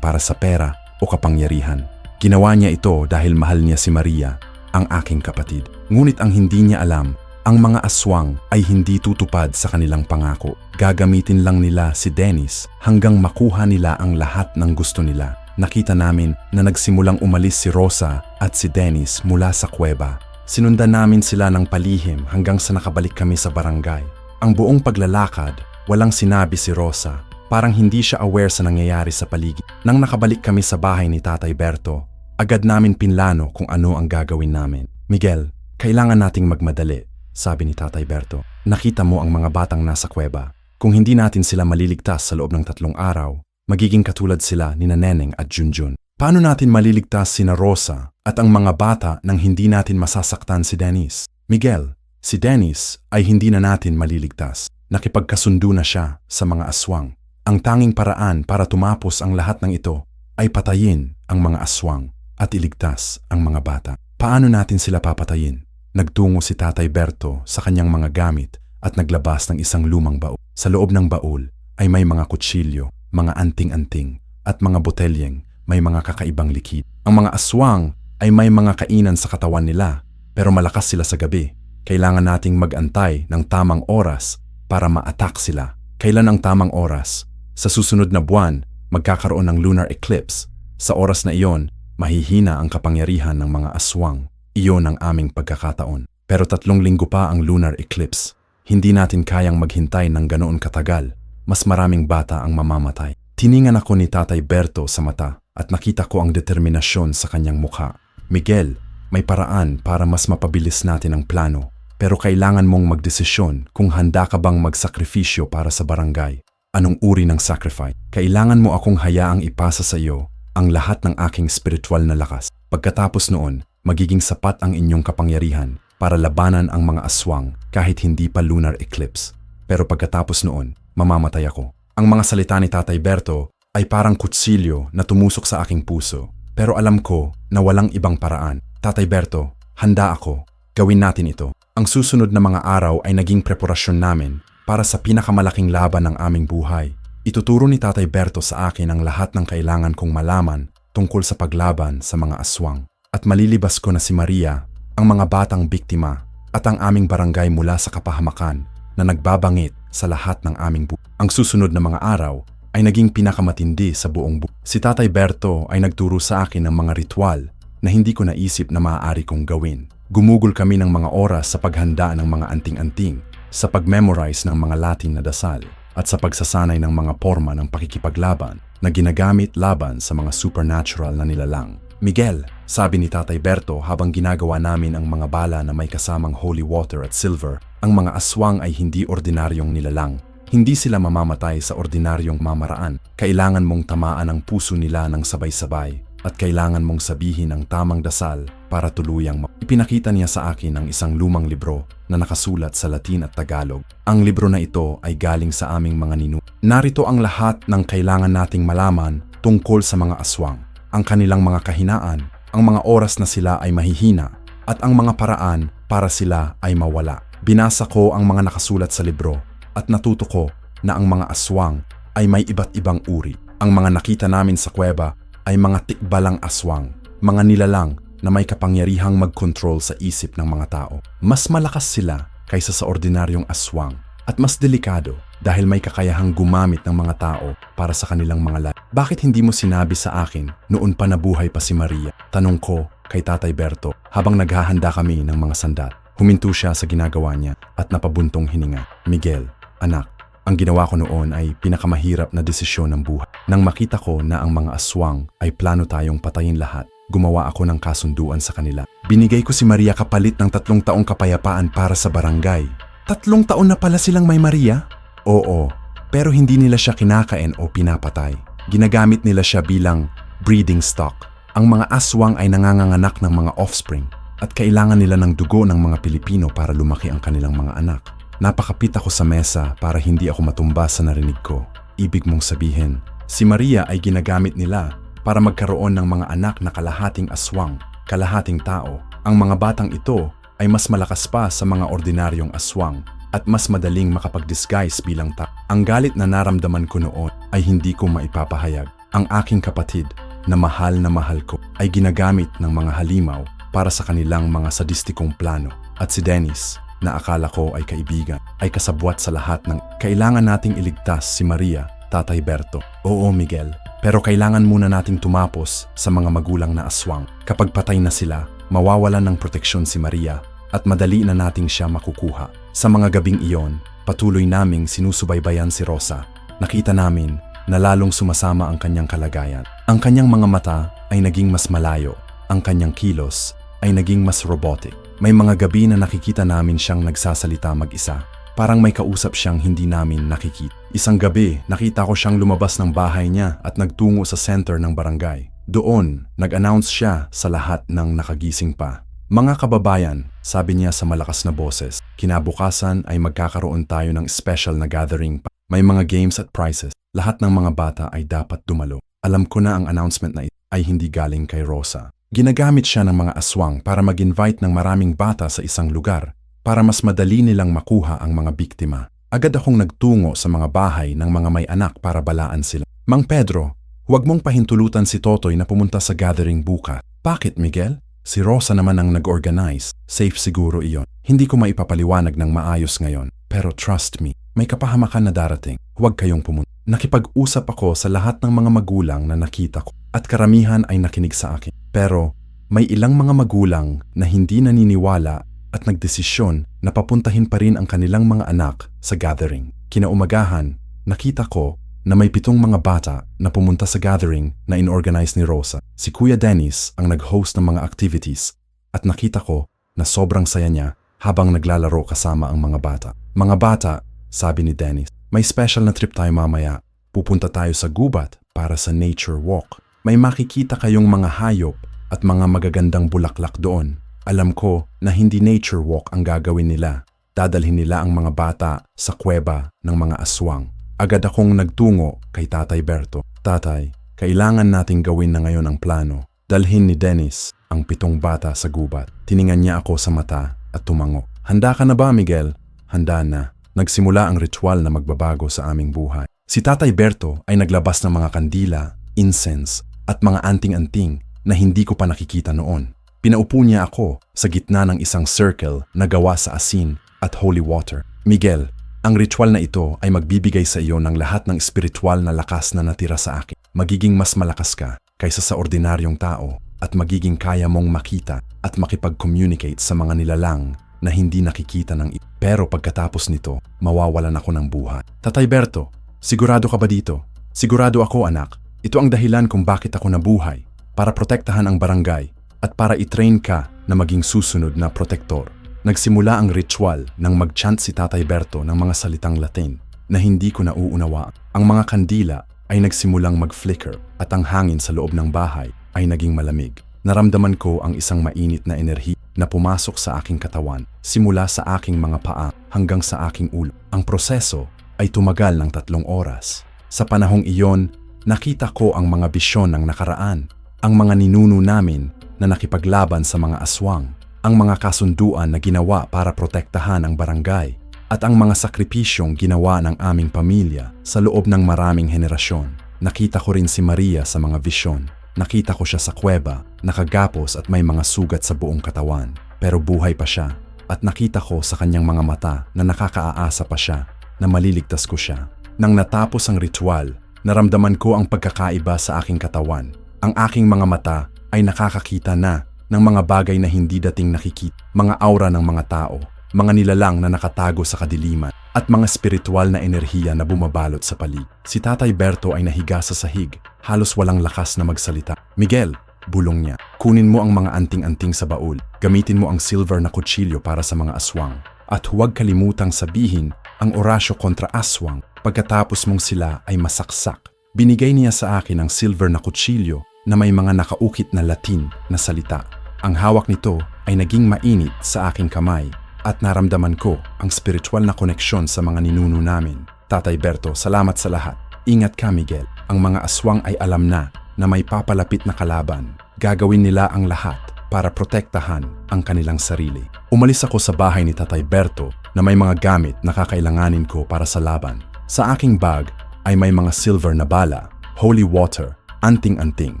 para sa pera o kapangyarihan. Ginawa niya ito dahil mahal niya si Maria, ang aking kapatid. Ngunit ang hindi niya alam, ang mga aswang ay hindi tutupad sa kanilang pangako. Gagamitin lang nila si Dennis hanggang makuha nila ang lahat ng gusto nila. Nakita namin na nagsimulang umalis si Rosa at si Dennis mula sa kuweba. Sinundan namin sila ng palihim hanggang sa nakabalik kami sa barangay. Ang buong paglalakad, walang sinabi si Rosa. Parang hindi siya aware sa nangyayari sa paligid. Nang nakabalik kami sa bahay ni Tatay Berto, agad namin pinlano kung ano ang gagawin namin. Miguel, kailangan nating magmadali, sabi ni Tatay Berto. Nakita mo ang mga batang nasa kuweba. Kung hindi natin sila maliligtas sa loob ng 3 araw, magiging katulad sila ni Neneng at Junjun. Paano natin maliligtas sina Rosa at ang mga bata nang hindi natin masasaktan si Dennis? Miguel, si Dennis ay hindi na natin maliligtas. Nakipagkasundo na siya sa mga aswang. Ang tanging paraan para tumapos ang lahat ng ito ay patayin ang mga aswang at iligtas ang mga bata. Paano natin sila papatayin? Nagtungo si Tatay Berto sa kanyang mga gamit at naglabas ng isang lumang baul. Sa loob ng baul ay may mga kutsilyo, mga anting-anting at mga botelyeng may mga kakaibang likid. Ang mga aswang ay may mga kainan sa katawan nila pero malakas sila sa gabi. Kailangan nating mag-antay ng tamang oras para ma-attack sila. Kailan ang tamang oras? Sa susunod na buwan, magkakaroon ng lunar eclipse. Sa oras na iyon, mahihina ang kapangyarihan ng mga aswang. Iyon ang aming pagkakataon. Pero 3 linggo pa ang lunar eclipse. Hindi natin kayang maghintay ng ganoon katagal. Mas maraming bata ang mamamatay. Tiningan ako ni Tatay Berto sa mata at nakita ko ang determinasyon sa kanyang mukha. Miguel, may paraan para mas mapabilis natin ang plano. Pero kailangan mong magdesisyon kung handa ka bang magsakripisyo para sa barangay. Anong uri ng sacrifice? Kailangan mo akong hayaang ipasa sa iyo ang lahat ng aking spiritual na lakas. Pagkatapos noon, magiging sapat ang inyong kapangyarihan para labanan ang mga aswang kahit hindi pa lunar eclipse. Pero pagkatapos noon, mamamatay ako. Ang mga salita ni Tatay Berto ay parang kutsilyo na tumusok sa aking puso. Pero alam ko na walang ibang paraan. Tatay Berto, handa ako. Gawin natin ito. Ang susunod na mga araw ay naging preparasyon namin para sa pinakamalaking laban ng aming buhay. Ituturo ni Tatay Berto sa akin ang lahat ng kailangan kong malaman tungkol sa paglaban sa mga aswang. At malilibas ko na si Maria, ang mga batang biktima, at ang aming barangay mula sa kapahamakan na nagbabangit sa lahat ng aming buhay. Ang susunod na mga araw ay naging pinakamatindi sa buong buhay. Si Tatay Berto ay nagturo sa akin ng mga ritual na hindi ko naisip na maaari kong gawin. Gumugol kami ng mga oras sa paghanda ng mga anting-anting, sa pag-memorize ng mga Latin na dasal, at sa pagsasanay ng mga forma ng pakikipaglaban na ginagamit laban sa mga supernatural na nilalang. Miguel, sabi ni Tatay Berto habang ginagawa namin ang mga bala na may kasamang holy water at silver, ang mga aswang ay hindi ordinaryong nilalang. Hindi sila mamamatay sa ordinaryong mamaraan. Kailangan mong tamaan ang puso nila ng sabay-sabay at kailangan mong sabihin ang tamang dasal para tuluyang Ipinakita niya sa akin ang isang lumang libro na nakasulat sa Latin at Tagalog. Ang libro na ito ay galing sa aming mga ninuno. Narito ang lahat ng kailangan nating malaman tungkol sa mga aswang, ang kanilang mga kahinaan, ang mga oras na sila ay mahihina, at ang mga paraan para sila ay mawala. Binasa ko ang mga nakasulat sa libro at natuto ko na ang mga aswang ay may iba't ibang uri. Ang mga nakita namin sa kuweba ay mga tikbalang aswang, mga nilalang na may kapangyarihang mag-control sa isip ng mga tao. Mas malakas sila kaysa sa ordinaryong aswang at mas delikado dahil may kakayahang gumamit ng mga tao para sa kanilang mga lahi. Bakit hindi mo sinabi sa akin noon pa nabuhay pa si Maria? Tanong ko kay Tatay Berto habang naghahanda kami ng mga sandat. Huminto siya sa ginagawa niya at napabuntong hininga. Miguel, anak, ang ginawa ko noon ay pinakamahirap na desisyon ng buhay. Nang makita ko na ang mga aswang ay plano tayong patayin lahat, gumawa ako ng kasunduan sa kanila. Binigay ko si Maria kapalit ng 3 taong kapayapaan para sa barangay. 3 taon na pala silang may Maria? Oo, pero hindi nila siya kinakain o pinapatay. Ginagamit nila siya bilang breeding stock. Ang mga aswang ay nanganganak ng mga offspring at kailangan nila ng dugo ng mga Pilipino para lumaki ang kanilang mga anak. Napakapit ako sa mesa para hindi ako matumba sa narinig ko. Ibig mong sabihin, si Maria ay ginagamit nila para magkaroon ng mga anak na kalahating aswang, kalahating tao. Ang mga batang ito ay mas malakas pa sa mga ordinaryong aswang at mas madaling makapag-disguise bilang tao. Ang galit na naramdaman ko noon ay hindi ko maipapahayag. Ang aking kapatid na mahal ko ay ginagamit ng mga halimaw para sa kanilang mga sadistikong plano. At si Dennis, na akala ko ay kaibigan, ay kasabwat sa lahat ng kailangan nating iligtas si Maria, Tatay Berto. Oo, Miguel, pero kailangan muna nating tumapos sa mga magulang na aswang. Kapag patay na sila, mawawalan ng proteksyon si Maria at madali na nating siya makukuha. Sa mga gabing iyon, patuloy naming sinusubaybayan si Rosa. Nakita namin na lalong sumasama ang kanyang kalagayan. Ang kanyang mga mata ay naging mas malayo. Ang kanyang kilos ay naging mas robotic. May mga gabi na nakikita namin siyang nagsasalita mag-isa. Parang may kausap siyang hindi namin nakikita. Isang gabi, nakita ko siyang lumabas ng bahay niya at nagtungo sa center ng barangay. Doon, nag-announce siya sa lahat ng nakagising pa. Mga kababayan, sabi niya sa malakas na boses, kinabukasan ay magkakaroon tayo ng special na gathering pa. May mga games at prizes. Lahat ng mga bata ay dapat dumalo. Alam ko na ang announcement na ito ay hindi galing kay Rosa. Ginagamit siya ng mga aswang para mag-invite ng maraming bata sa isang lugar para mas madali nilang makuha ang mga biktima. Agad akong nagtungo sa mga bahay ng mga may anak para balaan sila. Mang Pedro, huwag mong pahintulutan si Totoy na pumunta sa gathering bukas. Bakit, Miguel? Si Rosa naman ang nag-organize. Safe siguro iyon. Hindi ko maipapaliwanag ng maayos ngayon. Pero trust me, may kapahamakan na darating. Huwag kayong pumunta. Nakipag-usap ako sa lahat ng mga magulang na nakita ko at karamihan ay nakinig sa akin. Pero may ilang mga magulang na hindi naniniwala at nagdesisyon na papuntahin pa rin ang kanilang mga anak sa gathering. Kinaumagahan, nakita ko na may 7 mga bata na pumunta sa gathering na inorganize ni Rosa. Si Kuya Dennis ang nag-host ng mga activities at nakita ko na sobrang saya niya habang naglalaro kasama ang mga bata. Mga bata, sabi ni Dennis, may special na trip tayo mamaya. Pupunta tayo sa gubat para sa nature walk. May makikita kayong mga hayop at mga magagandang bulaklak doon. Alam ko na hindi nature walk ang gagawin nila. Dadalhin nila ang mga bata sa kuweba ng mga aswang. Agad akong nagtungo kay Tatay Berto. Tatay, kailangan nating gawin na ngayon ang plano. Dalhin ni Dennis ang 7 bata sa gubat. Tiningan niya ako sa mata at tumango. Handa ka na ba, Miguel? Handa na. Nagsimula ang ritual na magbabago sa aming buhay. Si Tatay Berto ay naglabas ng mga kandila, incense at mga anting-anting na hindi ko pa nakikita noon. Pinaupo niya ako sa gitna ng isang circle na gawa sa asin at holy water. Miguel, ang ritual na ito ay magbibigay sa iyo ng lahat ng espiritual na lakas na natira sa akin. Magiging mas malakas ka kaysa sa ordinaryong tao at magiging kaya mong makita at makipag-communicate sa mga nilalang na hindi nakikita ng iba. Pero pagkatapos nito, mawawalan ako ng buhay. Tatay Berto, sigurado ka ba dito? Sigurado ako, anak. Ito ang dahilan kung bakit ako nabuhay, para protektahan ang barangay at para i-train ka na maging susunod na protektor. Nagsimula ang ritual nang mag-chant si Tatay Berto ng mga salitang Latin na hindi ko nauunawaan. Ang mga kandila ay nagsimulang mag-flicker at ang hangin sa loob ng bahay ay naging malamig. Naramdaman ko ang isang mainit na enerhiya na pumasok sa aking katawan, simula sa aking mga paa hanggang sa aking ulo. Ang proseso ay tumagal ng 3 oras. Sa panahong iyon, nakita ko ang mga bisyon ng nakaraan, ang mga ninuno namin na nakipaglaban sa mga aswang, ang mga kasunduan na ginawa para protektahan ang barangay, at ang mga sakripisyong ginawa ng aming pamilya sa loob ng maraming henerasyon. Nakita ko rin si Maria sa mga visyon. Nakita ko siya sa kuweba, nakagapos at may mga sugat sa buong katawan. Pero buhay pa siya, at nakita ko sa kanyang mga mata na nakakaaasa pa siya na maliligtas ko siya. Nang natapos ang ritual, naramdaman ko ang pagkakaiba sa aking katawan. Ang aking mga mata ay nakakakita na ng mga bagay na hindi dating nakikita, mga aura ng mga tao, mga nilalang na nakatago sa kadiliman, at mga spiritual na enerhiya na bumabalot sa paligid. Si Tatay Berto ay nahiga sa sahig, halos walang lakas na magsalita. Miguel, bulong niya, kunin mo ang mga anting-anting sa baul. Gamitin mo ang silver na kutsilyo para sa mga aswang. At huwag kalimutang sabihin ang orasyo kontra aswang pagkatapos mong sila ay masaksak. Binigay niya sa akin ang silver na kutsilyo na may mga nakaukit na Latin na salita. Ang hawak nito ay naging mainit sa aking kamay at naramdaman ko ang spiritual na koneksyon sa mga ninuno namin. Tatay Berto, salamat sa lahat. Ingat ka, Miguel. Ang mga aswang ay alam na may papalapit na kalaban. Gagawin nila ang lahat para protektahan ang kanilang sarili. Umalis ako sa bahay ni Tatay Berto na may mga gamit na kakailanganin ko para sa laban. Sa aking bag ay may mga silver na bala, holy water, anting-anting,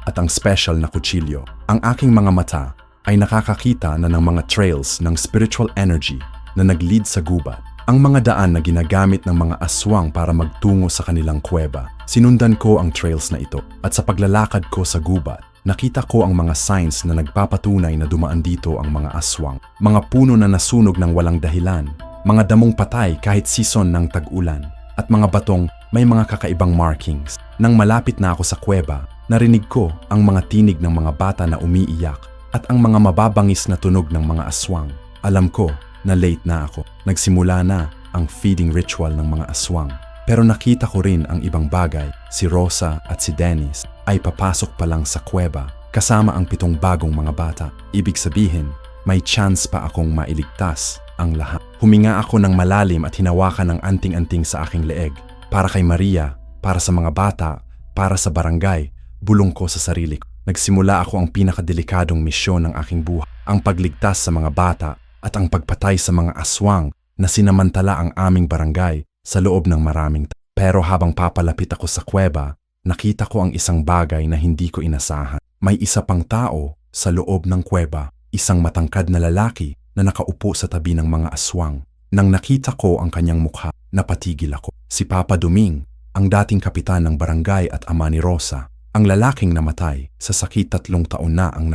at ang special na kutsilyo. Ang aking mga mata ay nakakakita na ng mga trails ng spiritual energy na nag-lead sa gubat. Ang mga daan na ginagamit ng mga aswang para magtungo sa kanilang kuweba. Sinundan ko ang trails na ito at sa paglalakad ko sa gubat, nakita ko ang mga signs na nagpapatunay na dumaan dito ang mga aswang. Mga puno na nasunog ng walang dahilan, mga damong patay kahit season ng tag-ulan, at mga batong may mga kakaibang markings. Nang malapit na ako sa kuweba, narinig ko ang mga tinig ng mga bata na umiiyak at ang mga mababangis na tunog ng mga aswang. Alam ko na late na ako. Nagsimula na ang feeding ritual ng mga aswang. Pero nakita ko rin ang ibang bagay. Si Rosa at si Dennis ay papasok pa lang sa kuweba kasama ang 7 bagong mga bata. Ibig sabihin, may chance pa akong mailigtas ang lahat. Huminga ako ng malalim at hinawakan ng anting-anting sa aking leeg. Para kay Maria, para sa mga bata, para sa barangay, bulong ko sa sarili ko. Nagsimula ako ang pinakadelikadong misyon ng aking buhay. Ang pagligtas sa mga bata at ang pagpatay sa mga aswang na sinamantala ang aming barangay sa loob ng maraming tao. Pero habang papalapit ako sa kuweba, nakita ko ang isang bagay na hindi ko inasahan. May isa pang tao sa loob ng kuweba, isang matangkad na lalaki na nakaupo sa tabi ng mga aswang. Nang nakita ko ang kanyang mukha, napatigil ako. Si Papa Duming, ang dating kapitan ng barangay at ama ni Rosa. Ang lalaking namatay sa sakit 3 taon na ang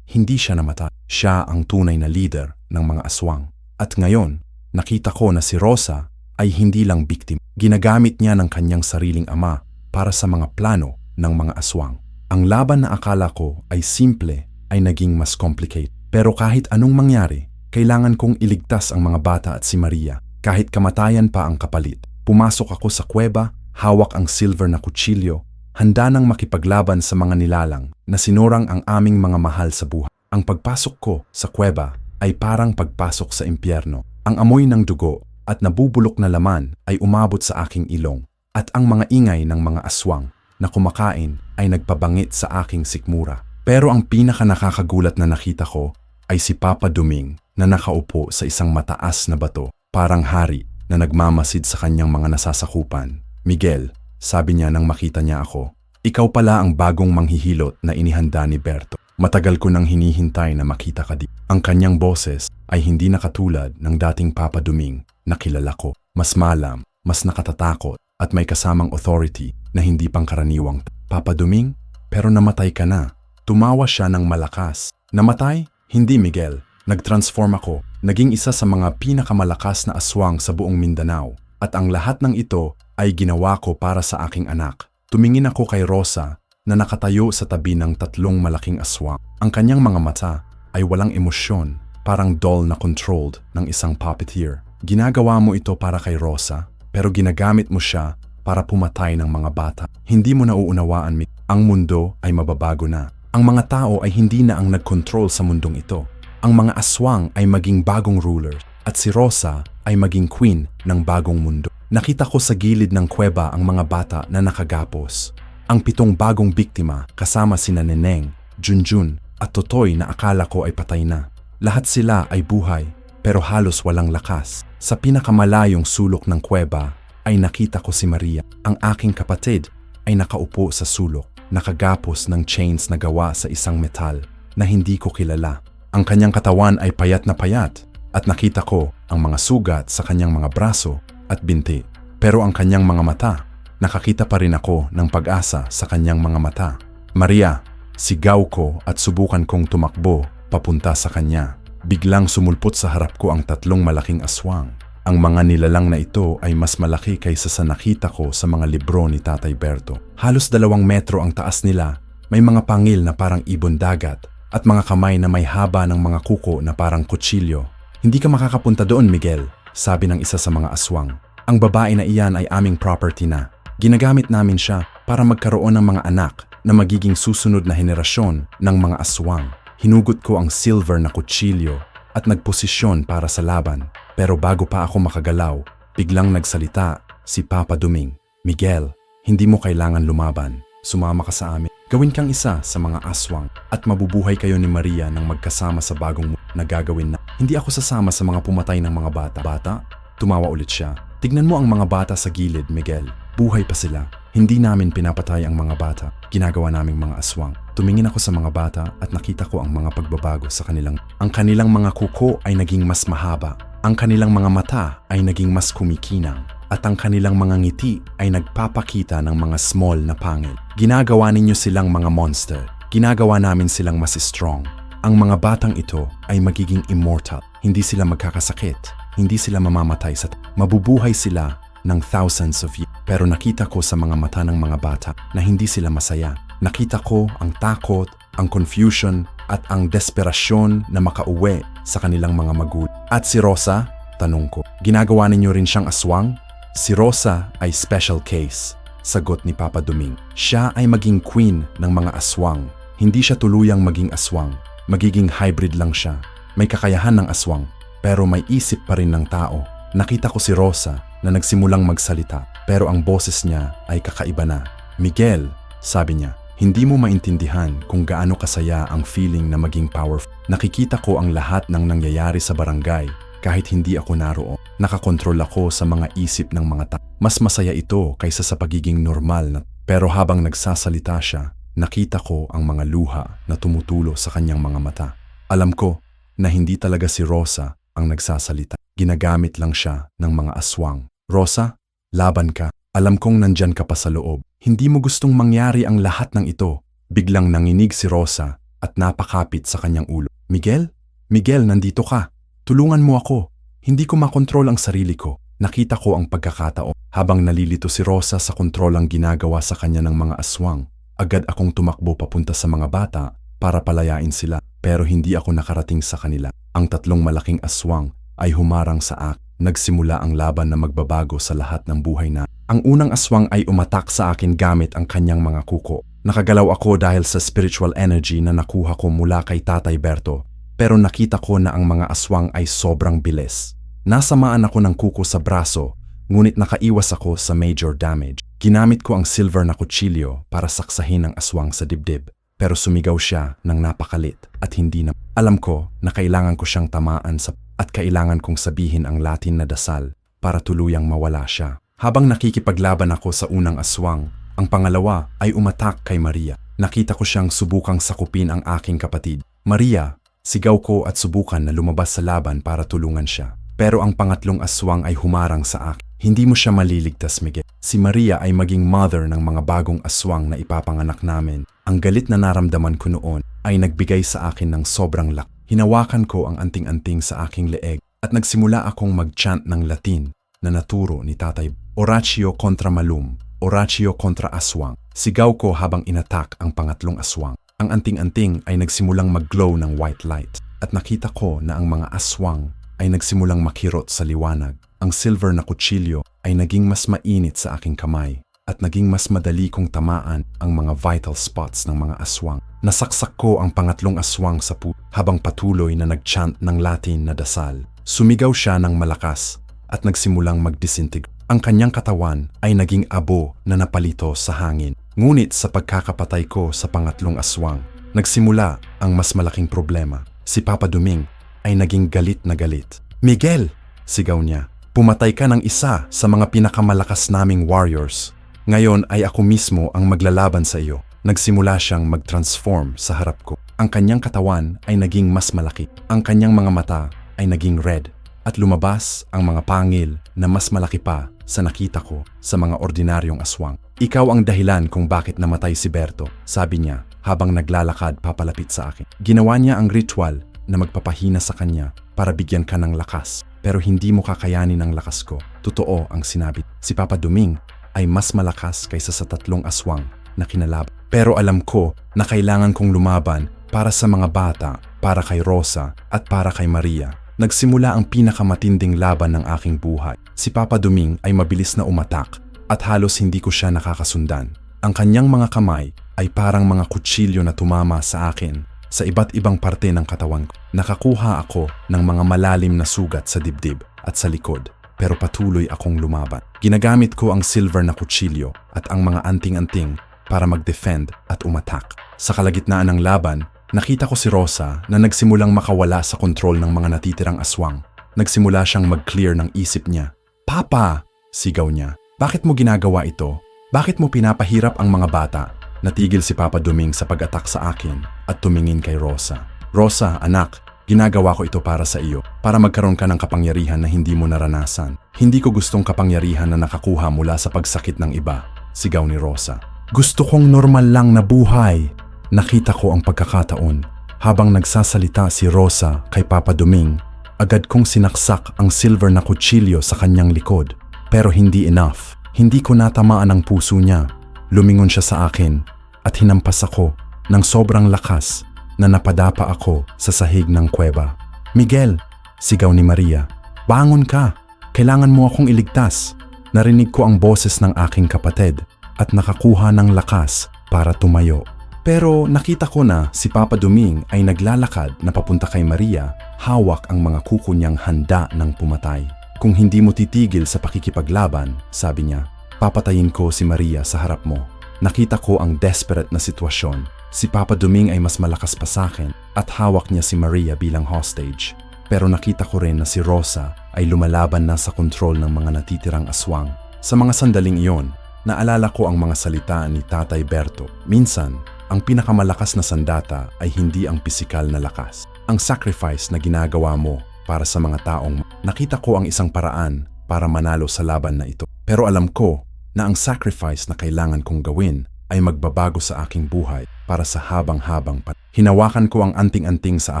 Hindi siya namatay. Siya ang tunay na leader ng mga aswang. At ngayon, nakita ko na si Rosa ay hindi lang biktima. Ginagamit niya ng kanyang sariling ama para sa mga plano ng mga aswang. Ang laban na akala ko ay simple ay naging mas complicated. Pero kahit anong mangyari, kailangan kong iligtas ang mga bata at si Maria. Kahit kamatayan pa ang kapalit. Pumasok ako sa kuweba, hawak ang silver na kutsilyo, handa nang makipaglaban sa mga nilalang na sinurang ang aming mga mahal sa buhay. Ang pagpasok ko sa kuweba ay parang pagpasok sa impyerno. Ang amoy ng dugo at nabubulok na laman ay umabot sa aking ilong at ang mga ingay ng mga aswang na kumakain ay nagpabangit sa aking sikmura. Pero ang pinaka nakakagulat na nakita ko ay si Papa Duming na nakaupo sa isang mataas na bato, parang hari na nagmamasid sa kanyang mga nasasakupan. Miguel, sabi niya nang makita niya ako, ikaw pala ang bagong manghihilot na inihanda ni Berto. Matagal ko nang hinihintay na makita ka di. Ang kanyang boses ay hindi na katulad ng dating Papa Duming na kilala ko. Mas malam, mas nakatatakot at may kasamang authority na hindi pangkaraniwang. Papa Duming, pero namatay ka na. Tumawa siya ng malakas. Namatay? Hindi, Miguel. Nag-transform ako. Naging isa sa mga pinakamalakas na aswang sa buong Mindanao. At ang lahat ng ito ay ginawa ko para sa aking anak. Tumingin ako kay Rosa na nakatayo sa tabi ng 3 malaking aswang. Ang kanyang mga mata ay walang emosyon, parang doll na controlled ng isang puppeteer. Ginagawa mo ito para kay Rosa, pero ginagamit mo siya para pumatay ng mga bata. Hindi mo nauunawaan, ang mundo ay mababago na. Ang mga tao ay hindi na ang nag-control sa mundong ito. Ang mga aswang ay maging bagong rulers at si Rosa ay maging queen ng bagong mundo. Nakita ko sa gilid ng kuweba ang mga bata na nakagapos. Ang 7 bagong biktima kasama sina Neneng, Junjun at Totoy na akala ko ay patay na. Lahat sila ay buhay pero halos walang lakas. Sa pinakamalayong sulok ng kuweba ay nakita ko si Maria. Ang aking kapatid ay nakaupo sa sulok, nakagapos ng chains na gawa sa isang metal na hindi ko kilala. Ang kanyang katawan ay payat na payat at nakita ko ang mga sugat sa kanyang mga braso at binti. Pero ang kanyang mga mata, nakakita pa rin ako ng pag-asa sa kanyang mga mata. Maria, sigaw ko at subukan kong tumakbo papunta sa kanya. Biglang sumulpot sa harap ko ang 3 malaking aswang. Ang mga nilalang na ito ay mas malaki kaysa sa nakita ko sa mga libro ni Tatay Berto. Halos 2 metro ang taas nila, may mga pangil na parang ibon dagat at mga kamay na may haba ng mga kuko na parang kutsilyo. Hindi ka makakapunta doon, Miguel, sabi ng isa sa mga aswang. Ang babae na iyan ay aming property na. Ginagamit namin siya para magkaroon ng mga anak na magiging susunod na henerasyon ng mga aswang. Hinugot ko ang silver na kutsilyo at nagposisyon para sa laban. Pero bago pa ako makagalaw, biglang nagsalita si Papa Duming. Miguel, hindi mo kailangan lumaban. Sumama ka sa amin. Gawin kang isa sa mga aswang at mabubuhay kayo ni Maria nang magkasama sa bagong na gagawin na. Hindi ako sasama sa mga pumatay ng mga bata. Bata? Tumawa ulit siya. Tignan mo ang mga bata sa gilid, Miguel. Buhay pa sila. Hindi namin pinapatay ang mga bata. Ginagawa naming mga aswang. Tumingin ako sa mga bata at nakita ko ang mga pagbabago sa kanilang. Ang kanilang mga kuko ay naging mas mahaba. Ang kanilang mga mata ay naging mas kumikinang. At ang kanilang mga ngiti ay nagpapakita ng mga small na pangil. Ginagawa ninyo silang mga monster. Ginagawa namin silang mas strong. Ang mga batang ito ay magiging immortal. Hindi sila magkakasakit. Hindi sila mamamatay sa mabubuhay sila ng thousands of years. Pero nakita ko sa mga mata ng mga bata na hindi sila masaya. Nakita ko ang takot, ang confusion, at ang desperasyon na makauwi sa kanilang mga magulang. At si Rosa, tanong ko, ginagawa ninyo rin siyang aswang? Si Rosa ay special case, sagot ni Papa Duming. Siya ay maging queen ng mga aswang. Hindi siya tuluyang maging aswang. Magiging hybrid lang siya. May kakayahan ng aswang, pero may isip pa rin ng tao. Nakita ko si Rosa na nagsimulang magsalita, pero ang boses niya ay kakaiba na. Miguel, sabi niya, hindi mo maintindihan kung gaano kasaya ang feeling na maging powerful. Nakikita ko ang lahat ng nangyayari sa barangay kahit hindi ako naroon. Nakakontrol ako sa mga isip ng mga tao. Mas masaya ito kaysa sa pagiging normal na. Pero habang nagsasalita siya, nakita ko ang mga luha na tumutulo sa kanyang mga mata. Alam ko na hindi talaga si Rosa ang nagsasalita. Ginagamit lang siya ng mga aswang. Rosa, laban ka. Alam kong nandyan ka pa sa loob. Hindi mo gustong mangyari ang lahat ng ito. Biglang nanginig si Rosa at napakapit sa kanyang ulo. Miguel? Miguel, nandito ka. Tulungan mo ako. Hindi ko makontrol ang sarili ko. Nakita ko ang pagkakataon. Habang nalilito si Rosa sa kontrolang ginagawa sa kanya ng mga aswang, agad akong tumakbo papunta sa mga bata para palayain sila. Pero hindi ako nakarating sa kanila. Ang tatlong malaking aswang ay humarang sa akin. Nagsimula ang laban na magbabago sa lahat ng buhay na. Ang unang aswang ay umatak sa akin gamit ang kanyang mga kuko. Nakagalaw ako dahil sa spiritual energy na nakuha ko mula kay Tatay Berto. Pero nakita ko na ang mga aswang ay sobrang bilis. Nasamaan ako ng kuko sa braso, ngunit nakaiwas ako sa major damage. Ginamit ko ang silver na kutsilyo para saksahin ang aswang sa dibdib. Pero sumigaw siya ng napakalit at hindi na. Alam ko na kailangan ko siyang tamaan at kailangan kong sabihin ang Latin na dasal para tuluyang mawala siya. Habang nakikipaglaban ako sa unang aswang, ang pangalawa ay umatak kay Maria. Nakita ko siyang subukang sakupin ang aking kapatid. Maria, sigaw ko at subukan na lumabas sa laban para tulungan siya. Pero ang pangatlong aswang ay humarang sa akin. Hindi mo siya maliligtas, Miguel. Si Maria ay maging mother ng mga bagong aswang na ipapanganak namin. Ang galit na naramdaman ko noon ay nagbigay sa akin ng sobrang lak. Hinawakan ko ang anting-anting sa aking leeg at nagsimula akong mag-chant ng Latin na naturo ni Tatay. Oratio contra Malum, Oratio contra Aswang. Sigaw ko habang inatak ang pangatlong aswang. Ang anting-anting ay nagsimulang mag-glow ng white light at nakita ko na ang mga aswang ay nagsimulang makirot sa liwanag. Ang silver na kutsilyo ay naging mas mainit sa aking kamay at naging mas madali kong tamaan ang mga vital spots ng mga aswang. Nasaksak ko ang pangatlong aswang sa puso habang patuloy na nag-chant ng Latin na dasal. Sumigaw siya ng malakas at nagsimulang mag-disintegrate. Ang kanyang katawan ay naging abo na napalito sa hangin. Ngunit sa pagkakapatay ko sa pangatlong aswang, nagsimula ang mas malaking problema. Si Papa Duming ay naging galit na galit. Miguel! Sigaw niya. Pumatay ka ng isa sa mga pinakamalakas naming warriors. Ngayon ay ako mismo ang maglalaban sa iyo. Nagsimula siyang mag-transform sa harap ko. Ang kanyang katawan ay naging mas malaki. Ang kanyang mga mata ay naging red. At lumabas ang mga pangil na mas malaki pa sa nakita ko sa mga ordinaryong aswang. Ikaw ang dahilan kung bakit namatay si Berto, sabi niya habang naglalakad papalapit sa akin. Ginawa niya ang ritual na magpapahina sa kanya para bigyan ka ng lakas. Pero hindi mo kakayanin ang lakas ko. Totoo ang sinabi. Si Papa Duming ay mas malakas kaysa sa tatlong aswang na kinalaban. Pero alam ko na kailangan kong lumaban para sa mga bata, para kay Rosa at para kay Maria. Nagsimula ang pinakamatinding laban ng aking buhay. Si Papa Duming ay mabilis na umatak at halos hindi ko siya nakakasundan. Ang kanyang mga kamay ay parang mga kutsilyo na tumama sa akin sa iba't ibang parte ng katawan ko. Nakakuha ako ng mga malalim na sugat sa dibdib at sa likod, pero patuloy akong lumaban. Ginagamit ko ang silver na kutsilyo at ang mga anting-anting para mag-defend at umatak. Sa kalagitnaan ng laban, nakita ko si Rosa na nagsimulang makawala sa kontrol ng mga natitirang aswang. Nagsimula siyang mag-clear ng isip niya. "Papa!" sigaw niya. "Bakit mo ginagawa ito? Bakit mo pinapahirap ang mga bata?" Natigil si Papa Duming sa pag-atak sa akin at tumingin kay Rosa. "Rosa, anak, ginagawa ko ito para sa iyo, para magkaroon ka ng kapangyarihan na hindi mo naranasan. Hindi ko gustong kapangyarihan na nakakuha mula sa pagsakit ng iba," sigaw ni Rosa. "Gusto kong normal lang na buhay." Nakita ko ang pagkakataon. Habang nagsasalita si Rosa kay Papa Duming, agad kong sinaksak ang silver na kutsilyo sa kanyang likod. Pero hindi enough. Hindi ko natamaan ang puso niya. Lumingon siya sa akin at hinampas ako ng sobrang lakas na napadapa ako sa sahig ng kuweba. "Miguel!" sigaw ni Maria. "Bangon ka! Kailangan mo akong iligtas." Narinig ko ang boses ng aking kapatid at nakakuha ng lakas para tumayo. Pero nakita ko na si Papa Duming ay naglalakad na papunta kay Maria, hawak ang mga kuko niyang handa ng pumatay. "Kung hindi mo titigil sa pakikipaglaban," sabi niya, "papatayin ko si Maria sa harap mo." Nakita ko ang desperate na sitwasyon. Si Papa Duming ay mas malakas pa sa akin at hawak niya si Maria bilang hostage. Pero nakita ko rin na si Rosa ay lumalaban na sa kontrol ng mga natitirang aswang. Sa mga sandaling iyon, naalala ko ang mga salita ni Tatay Berto. Minsan, ang pinakamalakas na sandata ay hindi ang pisikal na lakas. Ang sacrifice na ginagawa mo para sa mga taong nakita ko ang isang paraan para manalo sa laban na ito. Pero alam ko na ang sacrifice na kailangan kong gawin ay magbabago sa aking buhay para sa habang-habang panahon. Hinawakan ko ang anting-anting sa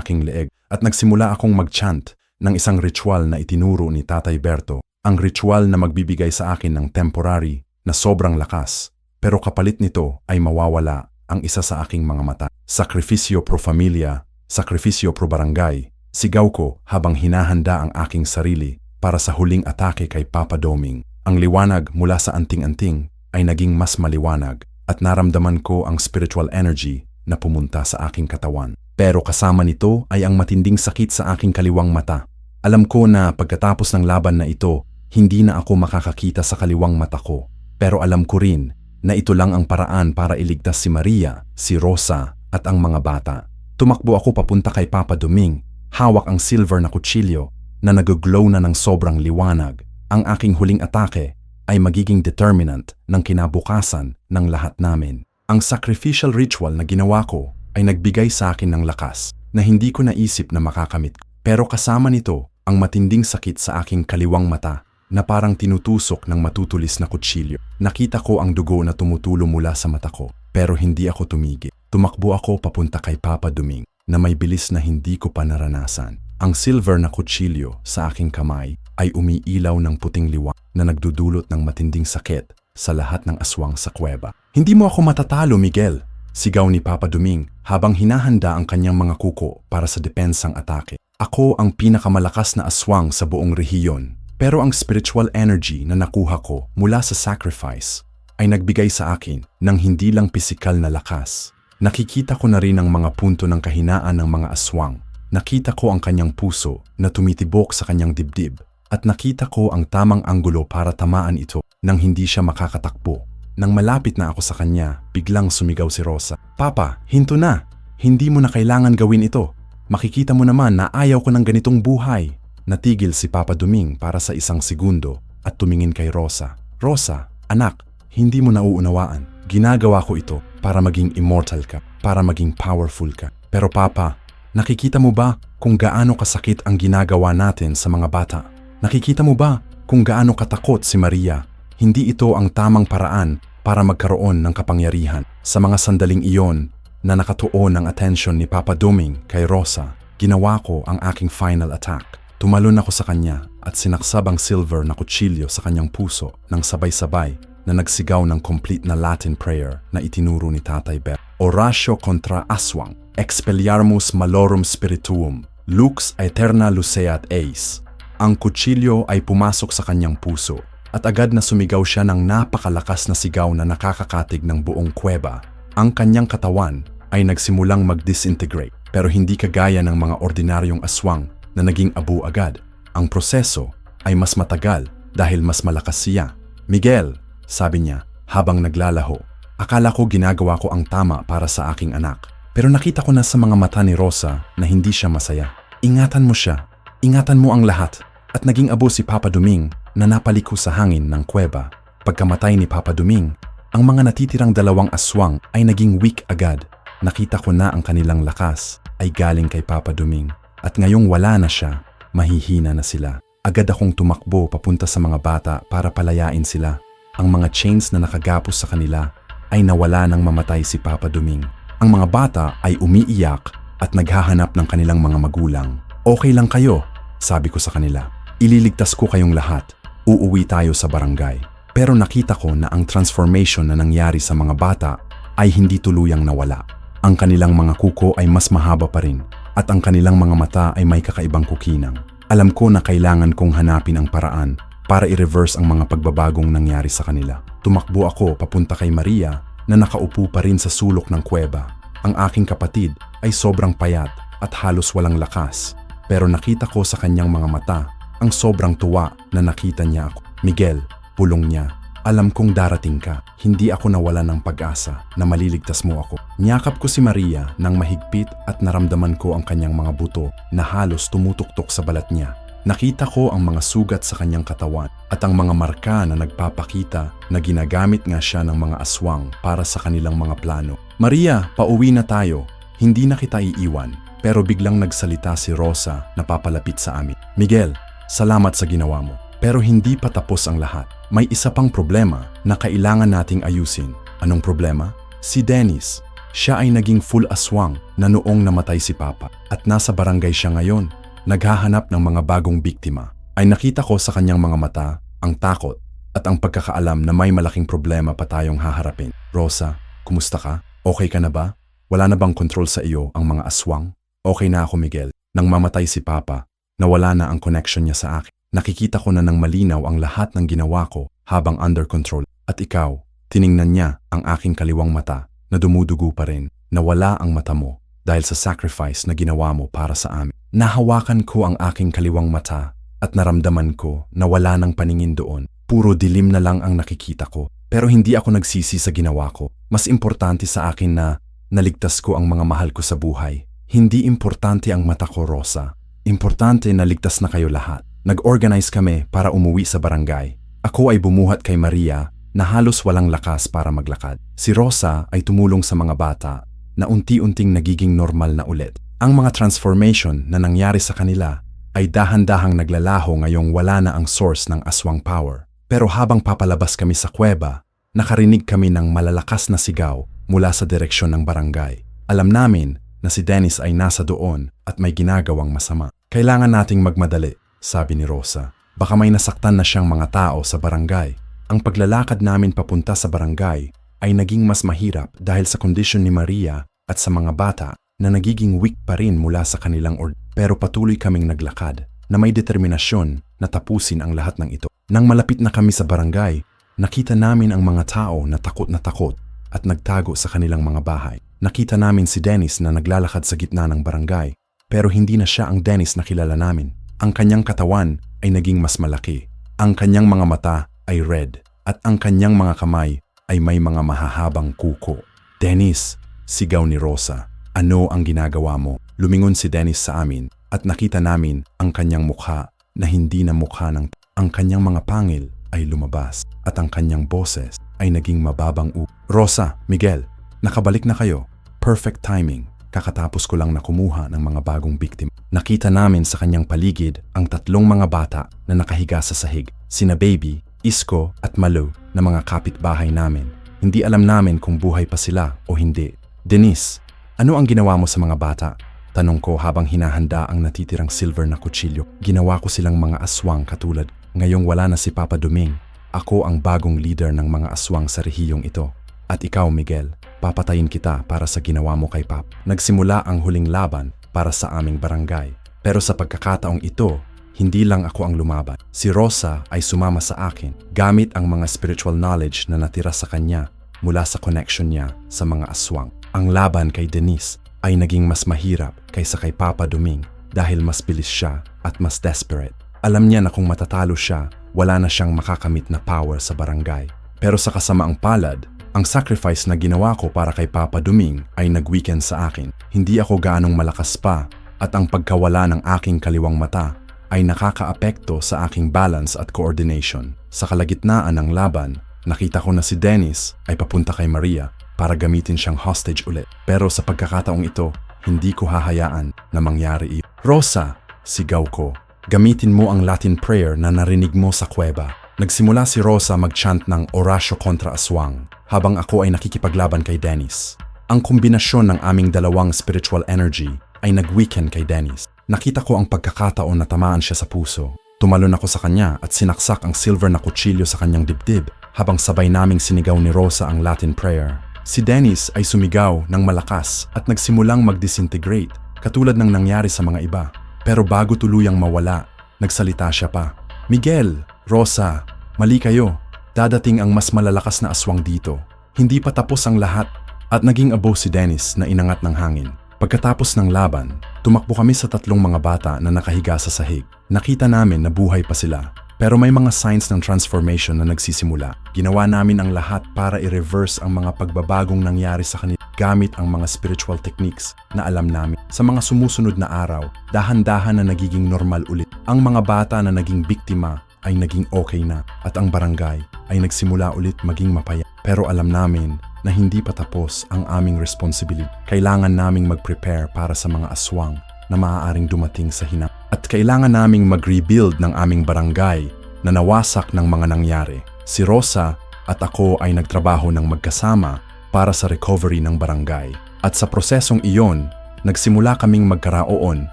aking leeg at nagsimula akong mag-chant ng isang ritual na itinuro ni Tatay Berto. Ang ritual na magbibigay sa akin ng temporary na sobrang lakas, pero kapalit nito ay mawawala ang isa sa aking mga mata. Sakripisyo pro familia, sakripisyo pro barangay, sigaw ko habang hinahanda ang aking sarili para sa huling atake kay Papa Duming. Ang liwanag mula sa anting-anting ay naging mas maliwanag at naramdaman ko ang spiritual energy na pumunta sa aking katawan. Pero kasama nito ay ang matinding sakit sa aking kaliwang mata. Alam ko na pagkatapos ng laban na ito, hindi na ako makakakita sa kaliwang mata ko. Pero alam ko rin na ito lang ang paraan para iligtas si Maria, si Rosa at ang mga bata. Tumakbo ako papunta kay Papa Duming, hawak ang silver na kutsilyo na nag-glow na ng sobrang liwanag. Ang aking huling atake ay magiging determinant ng kinabukasan ng lahat namin. Ang sacrificial ritual na ginawa ko ay nagbigay sa akin ng lakas na hindi ko naisip na makakamit. Pero kasama nito ang matinding sakit sa aking kaliwang mata na parang tinutusok ng matutulis na kutsilyo. Nakita ko ang dugo na tumutulo mula sa mata ko, pero hindi ako tumigil. Tumakbo ako papunta kay Papa Duming na may bilis na hindi ko pa naranasan. Ang silver na kutsilyo sa aking kamay ay umiilaw ng puting liwanag na nagdudulot ng matinding sakit sa lahat ng aswang sa kuweba. "Hindi mo ako matatalo, Miguel!" sigaw ni Papa Duming habang hinahanda ang kanyang mga kuko para sa depensang atake. Ako ang pinakamalakas na aswang sa buong rehiyon, pero ang spiritual energy na nakuha ko mula sa sacrifice ay nagbigay sa akin ng hindi lang pisikal na lakas. Nakikita ko na rin ang mga punto ng kahinaan ng mga aswang. Nakita ko ang kanyang puso na tumitibok sa kanyang dibdib at nakita ko ang tamang anggulo para tamaan ito nang hindi siya makakatakbo. Nang malapit na ako sa kanya, biglang sumigaw si Rosa. "Papa, hinto na! Hindi mo na kailangan gawin ito. Makikita mo naman na ayaw ko ng ganitong buhay." Natigil si Papa Duming para sa isang segundo at tumingin kay Rosa. "Rosa, anak, hindi mo nauunawaan. Ginagawa ko ito para maging immortal ka, para maging powerful ka. Pero Papa, nakikita mo ba kung gaano kasakit ang ginagawa natin sa mga bata? Nakikita mo ba kung gaano katakot si Maria? Hindi ito ang tamang paraan para magkaroon ng kapangyarihan." Sa mga sandaling iyon na nakatuon ang atensyon ni Papa Duming kay Rosa, ginawa ko ang aking final attack. Tumalon ako sa kanya at sinaksab ang silver na kutsilyo sa kanyang puso nang sabay-sabay na nagsigaw ng complete na Latin prayer na itinuro ni Tatay Berto. "Oratio contra aswang, expelliarmus malorum spirituum, lux aeterna luceat eis." Ang kutsilyo ay pumasok sa kanyang puso at agad na sumigaw siya ng napakalakas na sigaw na nakakakatig ng buong kuweba. Ang kanyang katawan ay nagsimulang mag-disintegrate, pero hindi kagaya ng mga ordinaryong aswang na naging abo agad. Ang proseso ay mas matagal dahil mas malakas siya. "Miguel," sabi niya habang naglalaho, Akala ko ginagawa ko ang tama para sa aking anak. Pero nakita ko na sa mga mata ni Rosa na hindi siya masaya. Ingatan mo siya. Ingatan mo ang lahat. At naging abo si Papa Duming na napaliko sa hangin ng kuweba. Pagkamatay ni Papa Duming, ang mga natitirang 2 aswang ay naging weak agad. Nakita ko na ang kanilang lakas ay galing kay Papa Duming. At ngayong wala na siya, mahihina na sila. Agad akong tumakbo papunta sa mga bata para palayain sila. Ang mga chains na nakagapos sa kanila ay nawala nang mamatay si Papa Duming. Ang mga bata ay umiiyak at naghahanap ng kanilang mga magulang. Okay lang kayo, sabi ko sa kanila. Ililigtas ko kayong lahat. Uuwi tayo sa barangay. Pero nakita ko na ang transformation na nangyari sa mga bata ay hindi tuluyang nawala. Ang kanilang mga kuko ay mas mahaba pa rin at ang kanilang mga mata ay may kakaibang kukinang. Alam ko na kailangan kong hanapin ang paraan para i-reverse ang mga pagbabagong nangyari sa kanila. Tumakbo ako papunta kay Maria na nakaupo pa rin sa sulok ng kuweba. Ang aking kapatid ay sobrang payat at halos walang lakas. Pero nakita ko sa kanyang mga mata ang sobrang tuwa na nakita niya ako. Miguel, pulong niya. Alam kong darating ka. Hindi ako nawala ng pag-asa na maliligtas mo ako. Niyakap ko si Maria nang mahigpit at naramdaman ko ang kanyang mga buto na halos tumutuktok sa balat niya. Nakita ko ang mga sugat sa kanyang katawan at ang mga marka na nagpapakita na ginagamit nga siya ng mga aswang para sa kanilang mga plano. Maria, pauwi na tayo. Hindi na kita iiwan. Pero biglang nagsalita si Rosa na papalapit sa amin. Miguel, salamat sa ginawa mo. Pero hindi pa tapos ang lahat. May isa pang problema na kailangan nating ayusin. Anong problema? Si Dennis. Siya ay naging full aswang na noong namatay si Papa at nasa barangay siya ngayon. Naghahanap ng mga bagong biktima. Ay nakita ko sa kanyang mga mata ang takot at ang pagkakaalam na may malaking problema pa tayong haharapin. Rosa, kumusta ka? Okay ka na ba? Wala na bang control sa iyo ang mga aswang? Okay na ako, Miguel. Nang mamatay si Papa, nawala na ang connection niya sa akin. Nakikita ko na ng malinaw ang lahat ng ginawa ko habang under control. At ikaw, tiningnan niya ang aking kaliwang mata na dumudugo pa rin. Nawala ang mata mo dahil sa sacrifice na ginawa mo para sa amin. Nahawakan ko ang aking kaliwang mata at naramdaman ko na wala ng paningin doon. Puro dilim na lang ang nakikita ko. Pero hindi ako nagsisi sa ginawa ko. Mas importante sa akin na naligtas ko ang mga mahal ko sa buhay. Hindi importante ang mata ko, Rosa. Importante na ligtas na kayo lahat. Nag-organize kami para umuwi sa barangay. Ako ay bumuhat kay Maria na halos walang lakas para maglakad. Si Rosa ay tumulong sa mga bata na unti-unting nagiging normal na ulit. Ang mga transformation na nangyari sa kanila ay dahan-dahang naglalaho ngayong wala na ang source ng aswang power. Pero habang papalabas kami sa kuweba, nakarinig kami ng malalakas na sigaw mula sa direksyon ng barangay. Alam namin na si Dennis ay nasa doon at may ginagawang masama. Kailangan nating magmadali, sabi ni Rosa. Baka may nasaktan na siyang mga tao sa barangay. Ang paglalakad namin papunta sa barangay ay naging mas mahirap dahil sa kondisyon ni Maria at sa mga bata na nagiging weak pa rin mula sa kanilang pero patuloy kaming naglakad na may determinasyon na tapusin ang lahat ng ito. Nang malapit na kami sa barangay, nakita namin ang mga tao na takot at nagtago sa kanilang mga bahay. Nakita namin si Dennis na naglalakad sa gitna ng barangay, pero hindi na siya ang Dennis na kilala namin. Ang kanyang katawan ay naging mas malaki. Ang kanyang mga mata ay red at ang kanyang mga kamay ay may mga mahahabang kuko. Dennis, sigaw ni Rosa. Ano ang ginagawa mo? Lumingon si Dennis sa amin at nakita namin ang kanyang mukha na hindi na mukha ng ang kanyang mga pangil ay lumabas at ang kanyang boses ay naging mababang Rosa, Miguel, nakabalik na kayo. Perfect timing. Kakatapos ko lang na kumuha ng mga bagong biktima. Nakita namin sa kanyang paligid ang 3 mga bata na nakahiga sa sahig. Sina Baby, Isko at Malu na mga kapitbahay namin. Hindi alam namin kung buhay pa sila o hindi. Denise, ano ang ginawa mo sa mga bata? Tanong ko habang hinahanda ang natitirang silver na kutsilyo. Ginawa ko silang mga aswang katulad. Ngayong wala na si Papa Duming, ako ang bagong leader ng mga aswang sa rehiyong ito. At ikaw, Miguel, papatayin kita para sa ginawa mo kay Pap. Nagsimula ang huling laban para sa aming barangay. Pero sa pagkakataong ito, hindi lang ako ang lumaban. Si Rosa ay sumama sa akin gamit ang mga spiritual knowledge na natira sa kanya mula sa connection niya sa mga aswang. Ang laban kay Denise ay naging mas mahirap kaysa kay Papa Duming dahil mas bilis siya at mas desperate. Alam niya na kung matatalo siya, wala na siyang makakamit na power sa barangay. Pero sa kasamaang palad, Ang sacrifice na ginawa ko para kay Papa Duming ay nag-weekend sa akin. Hindi ako gaanong malakas pa at ang pagkawala ng aking kaliwang mata ay nakakaapekto sa aking balance at coordination. Sa kalagitnaan ng laban, nakita ko na si Dennis ay papunta kay Maria para gamitin siyang hostage ulit. Pero sa pagkakataong ito, hindi ko hahayaan na mangyari iyon. Rosa, sigaw ko, gamitin mo ang Latin prayer na narinig mo sa kuweba. Nagsimula si Rosa mag-chant ng Oratio contra Aswang habang ako ay nakikipaglaban kay Dennis. Ang kombinasyon ng aming dalawang spiritual energy ay nag-weekend kay Dennis. Nakita ko ang pagkakataon na tamaan siya sa puso. Tumalon ako sa kanya at sinaksak ang silver na kutsilyo sa kanyang dibdib habang sabay naming sinigaw ni Rosa ang Latin prayer. Si Dennis ay sumigaw ng malakas at nagsimulang mag-disintegrate katulad ng nangyari sa mga iba. Pero bago tuluyang mawala, nagsalita siya pa. Miguel, Rosa, mali kayo. Dadating ang mas malalakas na aswang dito. Hindi pa tapos ang lahat at naging abo si Dennis na inangat ng hangin. Pagkatapos ng laban, tumakbo kami sa tatlong mga bata na nakahiga sa sahig. Nakita namin na buhay pa sila. Pero may mga signs ng transformation na nagsisimula. Ginawa namin ang lahat para i-reverse ang mga pagbabagong nangyari sa kanila gamit ang mga spiritual techniques na alam namin. Sa mga sumusunod na araw, dahan-dahan na nagiging normal ulit. Ang mga bata na naging biktima ay naging okay na at ang barangay ay nagsimula ulit maging mapaya. Pero alam namin na hindi pa tapos ang aming responsibility. Kailangan naming mag-prepare para sa mga aswang na maaaring dumating sa hinang. At kailangan naming mag-rebuild ng aming barangay na nawasak ng mga nangyari. Si Rosa at ako ay nagtrabaho ng magkasama para sa recovery ng barangay. At sa prosesong iyon, nagsimula kaming magkaraoon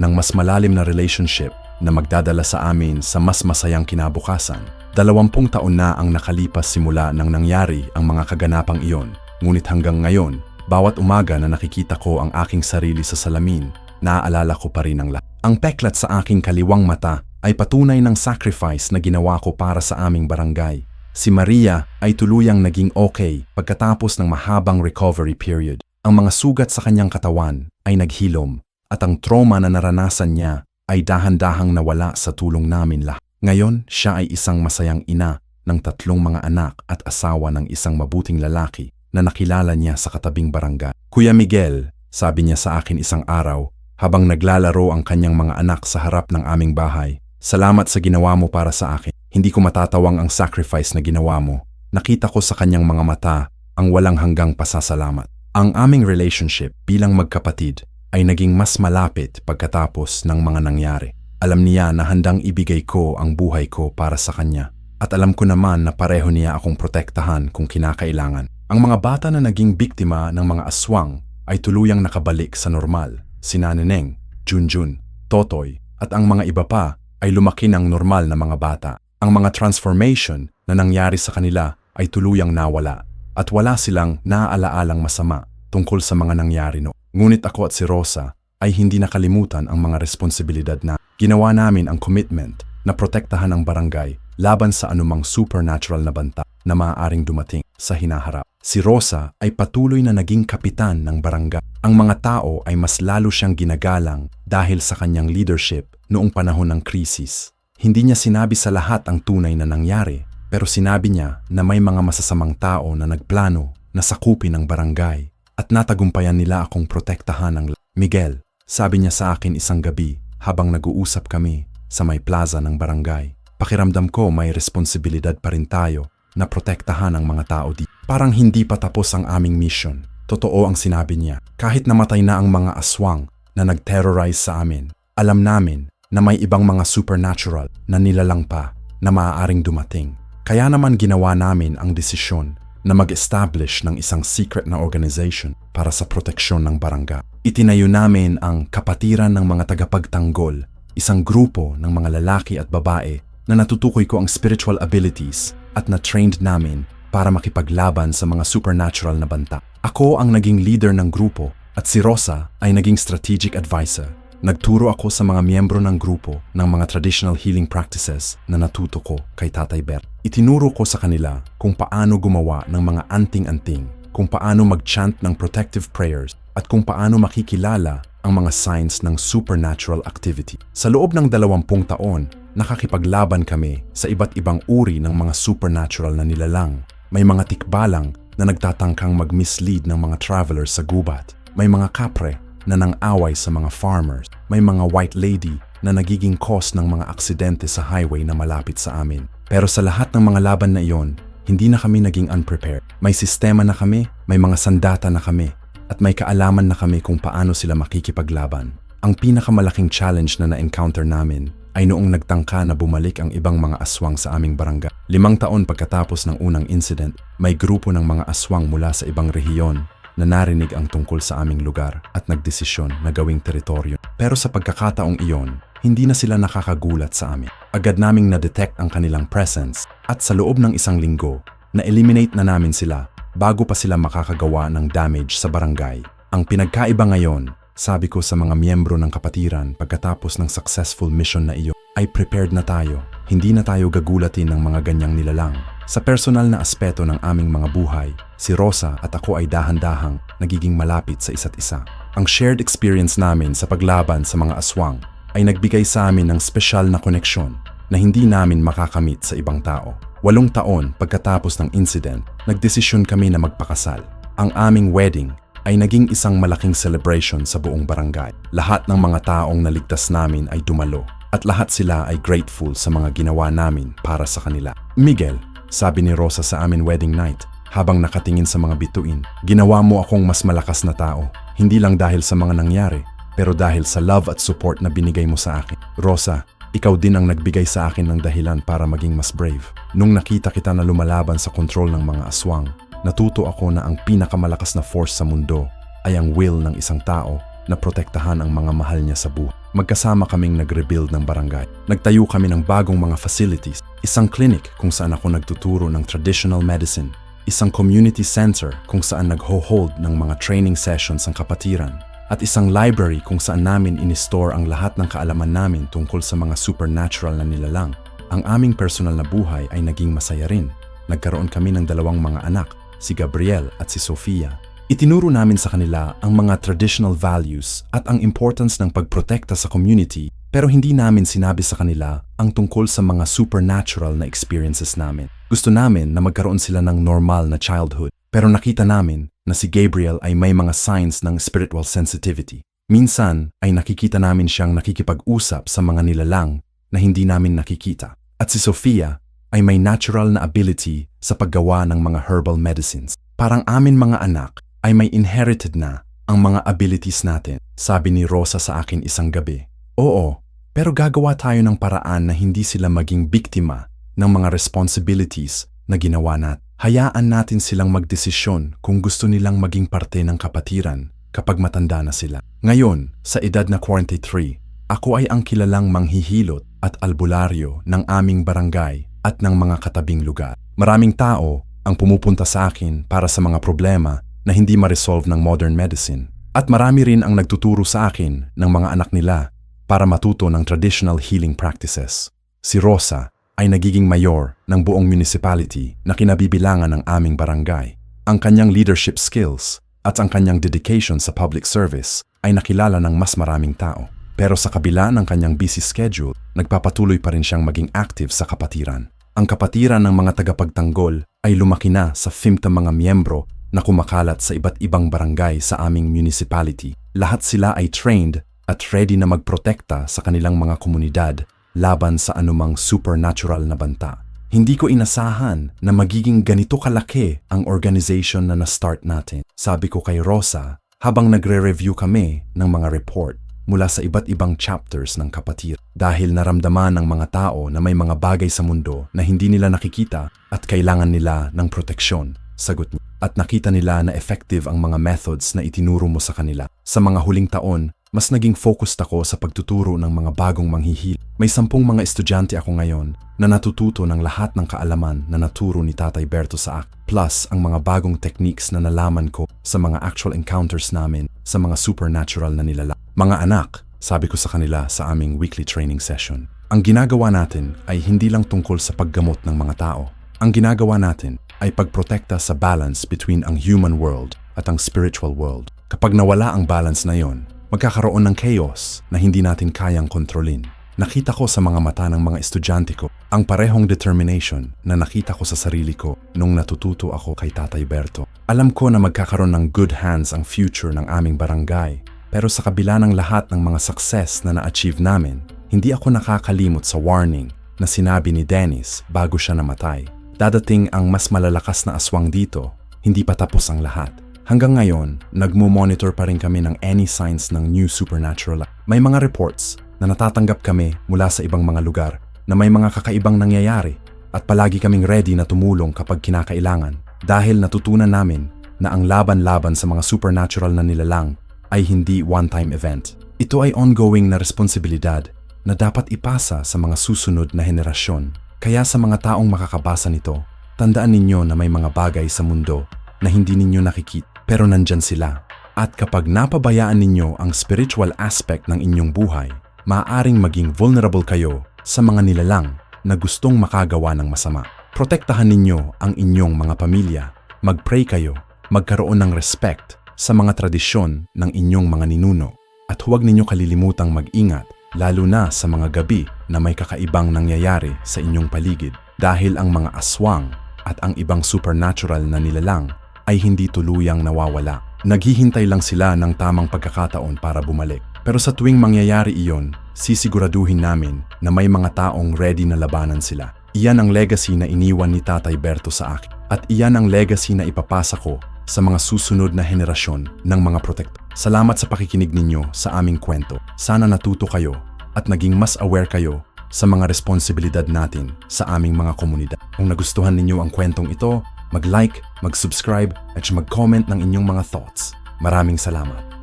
ng mas malalim na relationship na magdadala sa amin sa mas masayang kinabukasan. 20 taon na ang nakalipas simula nang nangyari ang mga kaganapang iyon. Ngunit hanggang ngayon, bawat umaga na nakikita ko ang aking sarili sa salamin, naaalala ko pa rin ang lahat. Ang peklat sa aking kaliwang mata ay patunay ng sacrifice na ginawa ko para sa aming barangay. Si Maria ay tuluyang naging okay pagkatapos ng mahabang recovery period. Ang mga sugat sa kanyang katawan ay naghilom at ang trauma na naranasan niya ay dahan-dahang nawala sa tulong namin lahat. Ngayon, siya ay isang masayang ina ng 3 mga anak at asawa ng isang mabuting lalaki na nakilala niya sa katabing barangay. Kuya Miguel, sabi niya sa akin isang araw habang naglalaro ang kanyang mga anak sa harap ng aming bahay. Salamat sa ginawa mo para sa akin. Hindi ko matatawang ang sacrifice na ginawa mo. Nakita ko sa kanyang mga mata ang walang hanggang pasasalamat. Ang aming relationship bilang magkapatid ay naging mas malapit pagkatapos ng mga nangyari. Alam niya na handang ibigay ko ang buhay ko para sa kanya. At alam ko naman na pareho niya akong protektahan kung kinakailangan. Ang mga bata na naging biktima ng mga aswang ay tuluyang nakabalik sa normal. Sina Neneng, Junjun, Totoy at ang mga iba pa ay lumaki ng normal na mga bata. Ang mga transformation na nangyari sa kanila ay tuluyang nawala at wala silang naaalaalang masama tungkol sa mga nangyari no. Ngunit ako at si Rosa ay hindi nakalimutan ang mga responsibilidad na ginawa namin ang commitment na protektahan ang barangay laban sa anumang supernatural na banta na maaaring dumating sa hinaharap. Si Rosa ay patuloy na naging kapitan ng barangay. Ang mga tao ay mas lalo siyang ginagalang dahil sa kanyang leadership noong panahon ng krisis. Hindi niya sinabi sa lahat ang tunay na nangyari, pero sinabi niya na may mga masasamang tao na nagplano na sakupin ang barangay at natagumpayan nila akong protektahan ng Miguel. Sabi niya sa akin isang gabi habang nag-uusap kami sa may plaza ng barangay. Pakiramdam ko may responsibilidad pa rin tayo na protektahan ang mga tao dito. Parang hindi pa tapos ang aming mission. Totoo ang sinabi niya. Kahit namatay na ang mga aswang na nag-terrorize sa amin, alam namin na may ibang mga supernatural na nilalang pa na maaaring dumating. Kaya naman ginawa namin ang desisyon na mag-establish ng isang secret na organization para sa proteksyon ng barangay. Itinayo namin ang Kapatiran ng mga Tagapagtanggol, isang grupo ng mga lalaki at babae na natutukoy ko ang spiritual abilities at na-trained namin para makipaglaban sa mga supernatural na banta. Ako ang naging leader ng grupo at si Rosa ay naging strategic advisor. Nagturo ako sa mga miyembro ng grupo ng mga traditional healing practices na natuto ko kay Tatay Bert. Itinuro ko sa kanila kung paano gumawa ng mga anting-anting, kung paano mag-chant ng protective prayers, at kung paano makikilala ang mga signs ng supernatural activity. Sa loob ng 20 taon, nakakipaglaban kami sa iba't ibang uri ng mga supernatural na nilalang. May mga tikbalang na nagtatangkang mag-mislead ng mga travelers sa gubat. May mga kapre na nang-away sa mga farmers. May mga white lady na nagiging cause ng mga aksidente sa highway na malapit sa amin. Pero sa lahat ng mga laban na iyon, hindi na kami naging unprepared. May sistema na kami, may mga sandata na kami, at may kaalaman na kami kung paano sila makikipaglaban. Ang pinakamalaking challenge na na-encounter namin ay noong nagtangka na bumalik ang ibang mga aswang sa aming barangay. 5 taon pagkatapos ng unang incident, may grupo ng mga aswang mula sa ibang rehiyon na narinig ang tungkol sa aming lugar at nagdesisyon na gawing teritoryo. Pero sa pagkakataong iyon, hindi na sila nakakagulat sa amin. Agad naming na-detect ang kanilang presence at sa loob ng 1 linggo, na-eliminate na namin sila bago pa sila makakagawa ng damage sa barangay. Ang pinagkaiba ngayon, sabi ko sa mga miyembro ng kapatiran pagkatapos ng successful mission na iyon, ay prepared na tayo. Hindi na tayo gagulatin ng mga ganyang nilalang. Sa personal na aspeto ng aming mga buhay, si Rosa at ako ay dahan-dahang nagiging malapit sa isa't isa. Ang shared experience namin sa paglaban sa mga aswang ay nagbigay sa amin ng espesyal na koneksyon na hindi namin makakamit sa ibang tao. 8 taon pagkatapos ng incident, nagdesisyon kami na magpakasal. Ang aming wedding ay naging isang malaking celebration sa buong barangay. Lahat ng mga taong naligtas namin ay dumalo at lahat sila ay grateful sa mga ginawa namin para sa kanila. Miguel, sabi ni Rosa sa amin wedding night habang nakatingin sa mga bituin, ginawa mo akong mas malakas na tao. Hindi lang dahil sa mga nangyari, pero dahil sa love at support na binigay mo sa akin. Rosa, ikaw din ang nagbigay sa akin ng dahilan para maging mas brave. Nung nakita kita na lumalaban sa kontrol ng mga aswang, natuto ako na ang pinakamalakas na force sa mundo ay ang will ng isang tao na protektahan ang mga mahal niya sa buhay. Magkasama kaming nag-rebuild ng barangay. Nagtayo kami ng bagong mga facilities, isang clinic kung saan ako nagtuturo ng traditional medicine, isang community center kung saan nagho-hold ng mga training sessions ang kapatiran, at isang library kung saan namin in-store ang lahat ng kaalaman namin tungkol sa mga supernatural na nilalang. Ang aming personal na buhay ay naging masaya rin. Nagkaroon kami ng 2 mga anak, si Gabriel at si Sofia. Itinuro namin sa kanila ang mga traditional values at ang importance ng pagprotekta sa community, pero hindi namin sinabi sa kanila ang tungkol sa mga supernatural na experiences namin. Gusto namin na magkaroon sila ng normal na childhood, pero nakita namin na si Gabriel ay may mga signs ng spiritual sensitivity. Minsan ay nakikita namin siyang nakikipag-usap sa mga nilalang na hindi namin nakikita. At si Sofia ay may natural na ability sa paggawa ng mga herbal medicines. Parang amin mga anak ay may inherited na ang mga abilities natin, sabi ni Rosa sa akin isang gabi. Oo, pero gagawa tayo ng paraan na hindi sila maging biktima ng mga responsibilities na ginawa natin. Hayaan natin silang magdesisyon kung gusto nilang maging parte ng kapatiran kapag matanda na sila. Ngayon, sa edad na 43, ako ay ang kilalang manghihilot at albularyo ng aming barangay at ng mga katabing lugar. Maraming tao ang pumupunta sa akin para sa mga problema na hindi ma-resolve ng modern medicine. At marami rin ang nagtuturo sa akin ng mga anak nila para matuto ng traditional healing practices. Si Rosa ay nagiging mayor ng buong municipality na kinabibilangan ng aming barangay. Ang kanyang leadership skills at ang kanyang dedication sa public service ay nakilala ng mas maraming tao. Pero sa kabila ng kanyang busy schedule, nagpapatuloy pa rin siyang maging active sa kapatiran. Ang kapatiran ng mga tagapagtanggol ay lumaki na sa 50 mga miyembro na kumakalat sa iba't ibang barangay sa aming municipality. Lahat sila ay trained at ready na magprotekta sa kanilang mga komunidad laban sa anumang supernatural na banta. Hindi ko inasahan na magiging ganito kalaki ang organization na na-start natin, sabi ko kay Rosa habang nagre-review kami ng mga report mula sa iba't ibang chapters ng Kapatir. Dahil naramdaman ng mga tao na may mga bagay sa mundo na hindi nila nakikita at kailangan nila ng proteksyon, sagot niya. At nakita nila na effective ang mga methods na itinuro mo sa kanila. Sa mga huling taon, mas naging focused ako sa pagtuturo ng mga bagong manghihil. May 10 mga estudyante ako ngayon na natututo ng lahat ng kaalaman na naturo ni Tatay Berto sa akin. Plus ang mga bagong techniques na nalaman ko sa mga actual encounters namin sa mga supernatural na nilalang. Mga anak, sabi ko sa kanila sa aming weekly training session, ang ginagawa natin ay hindi lang tungkol sa paggamot ng mga tao. Ang ginagawa natin ay pagprotekta sa balance between ang human world at ang spiritual world. Kapag nawala ang balance na yon, magkakaroon ng chaos na hindi natin kayang kontrolin. Nakita ko sa mga mata ng mga estudyante ko ang parehong determination na nakita ko sa sarili ko nung natututo ako kay Tatay Berto. Alam ko na magkakaroon ng good hands ang future ng aming barangay. Pero sa kabila ng lahat ng mga success na na-achieve namin, hindi ako nakakalimot sa warning na sinabi ni Dennis bago siya namatay. Dadating ang mas malalakas na aswang dito, hindi pa tapos ang lahat. Hanggang ngayon, nagmo-monitor pa rin kami ng any signs ng new supernatural. May mga reports na natatanggap kami mula sa ibang mga lugar na may mga kakaibang nangyayari at palagi kaming ready na tumulong kapag kinakailangan dahil natutunan namin na ang laban-laban sa mga supernatural na nilalang ay hindi one-time event. Ito ay ongoing na responsibilidad na dapat ipasa sa mga susunod na henerasyon. Kaya sa mga taong makakabasa nito, tandaan ninyo na may mga bagay sa mundo na hindi ninyo nakikita pero nandyan sila. At kapag napabayaan ninyo ang spiritual aspect ng inyong buhay, maaaring maging vulnerable kayo sa mga nilalang na gustong makagawa ng masama. Protektahan ninyo ang inyong mga pamilya, mag-pray kayo, magkaroon ng respect sa mga tradisyon ng inyong mga ninuno. At huwag ninyo kalilimutang mag-ingat, lalo na sa mga gabi na may kakaibang nangyayari sa inyong paligid. Dahil ang mga aswang at ang ibang supernatural na nilalang ay hindi tuluyang nawawala. Naghihintay lang sila ng tamang pagkakataon para bumalik. Pero sa tuwing mangyayari iyon, sisiguraduhin namin na may mga taong ready na labanan sila. Iyan ang legacy na iniwan ni Tatay Berto sa akin. At iyan ang legacy na ipapasa ko sa mga susunod na henerasyon ng mga protektor. Salamat sa pakikinig ninyo sa aming kwento. Sana natuto kayo at naging mas aware kayo sa mga responsibilidad natin sa aming mga komunidad. Kung nagustuhan ninyo ang kwentong ito, mag-like, mag-subscribe at mag-comment ng inyong mga thoughts. Maraming salamat.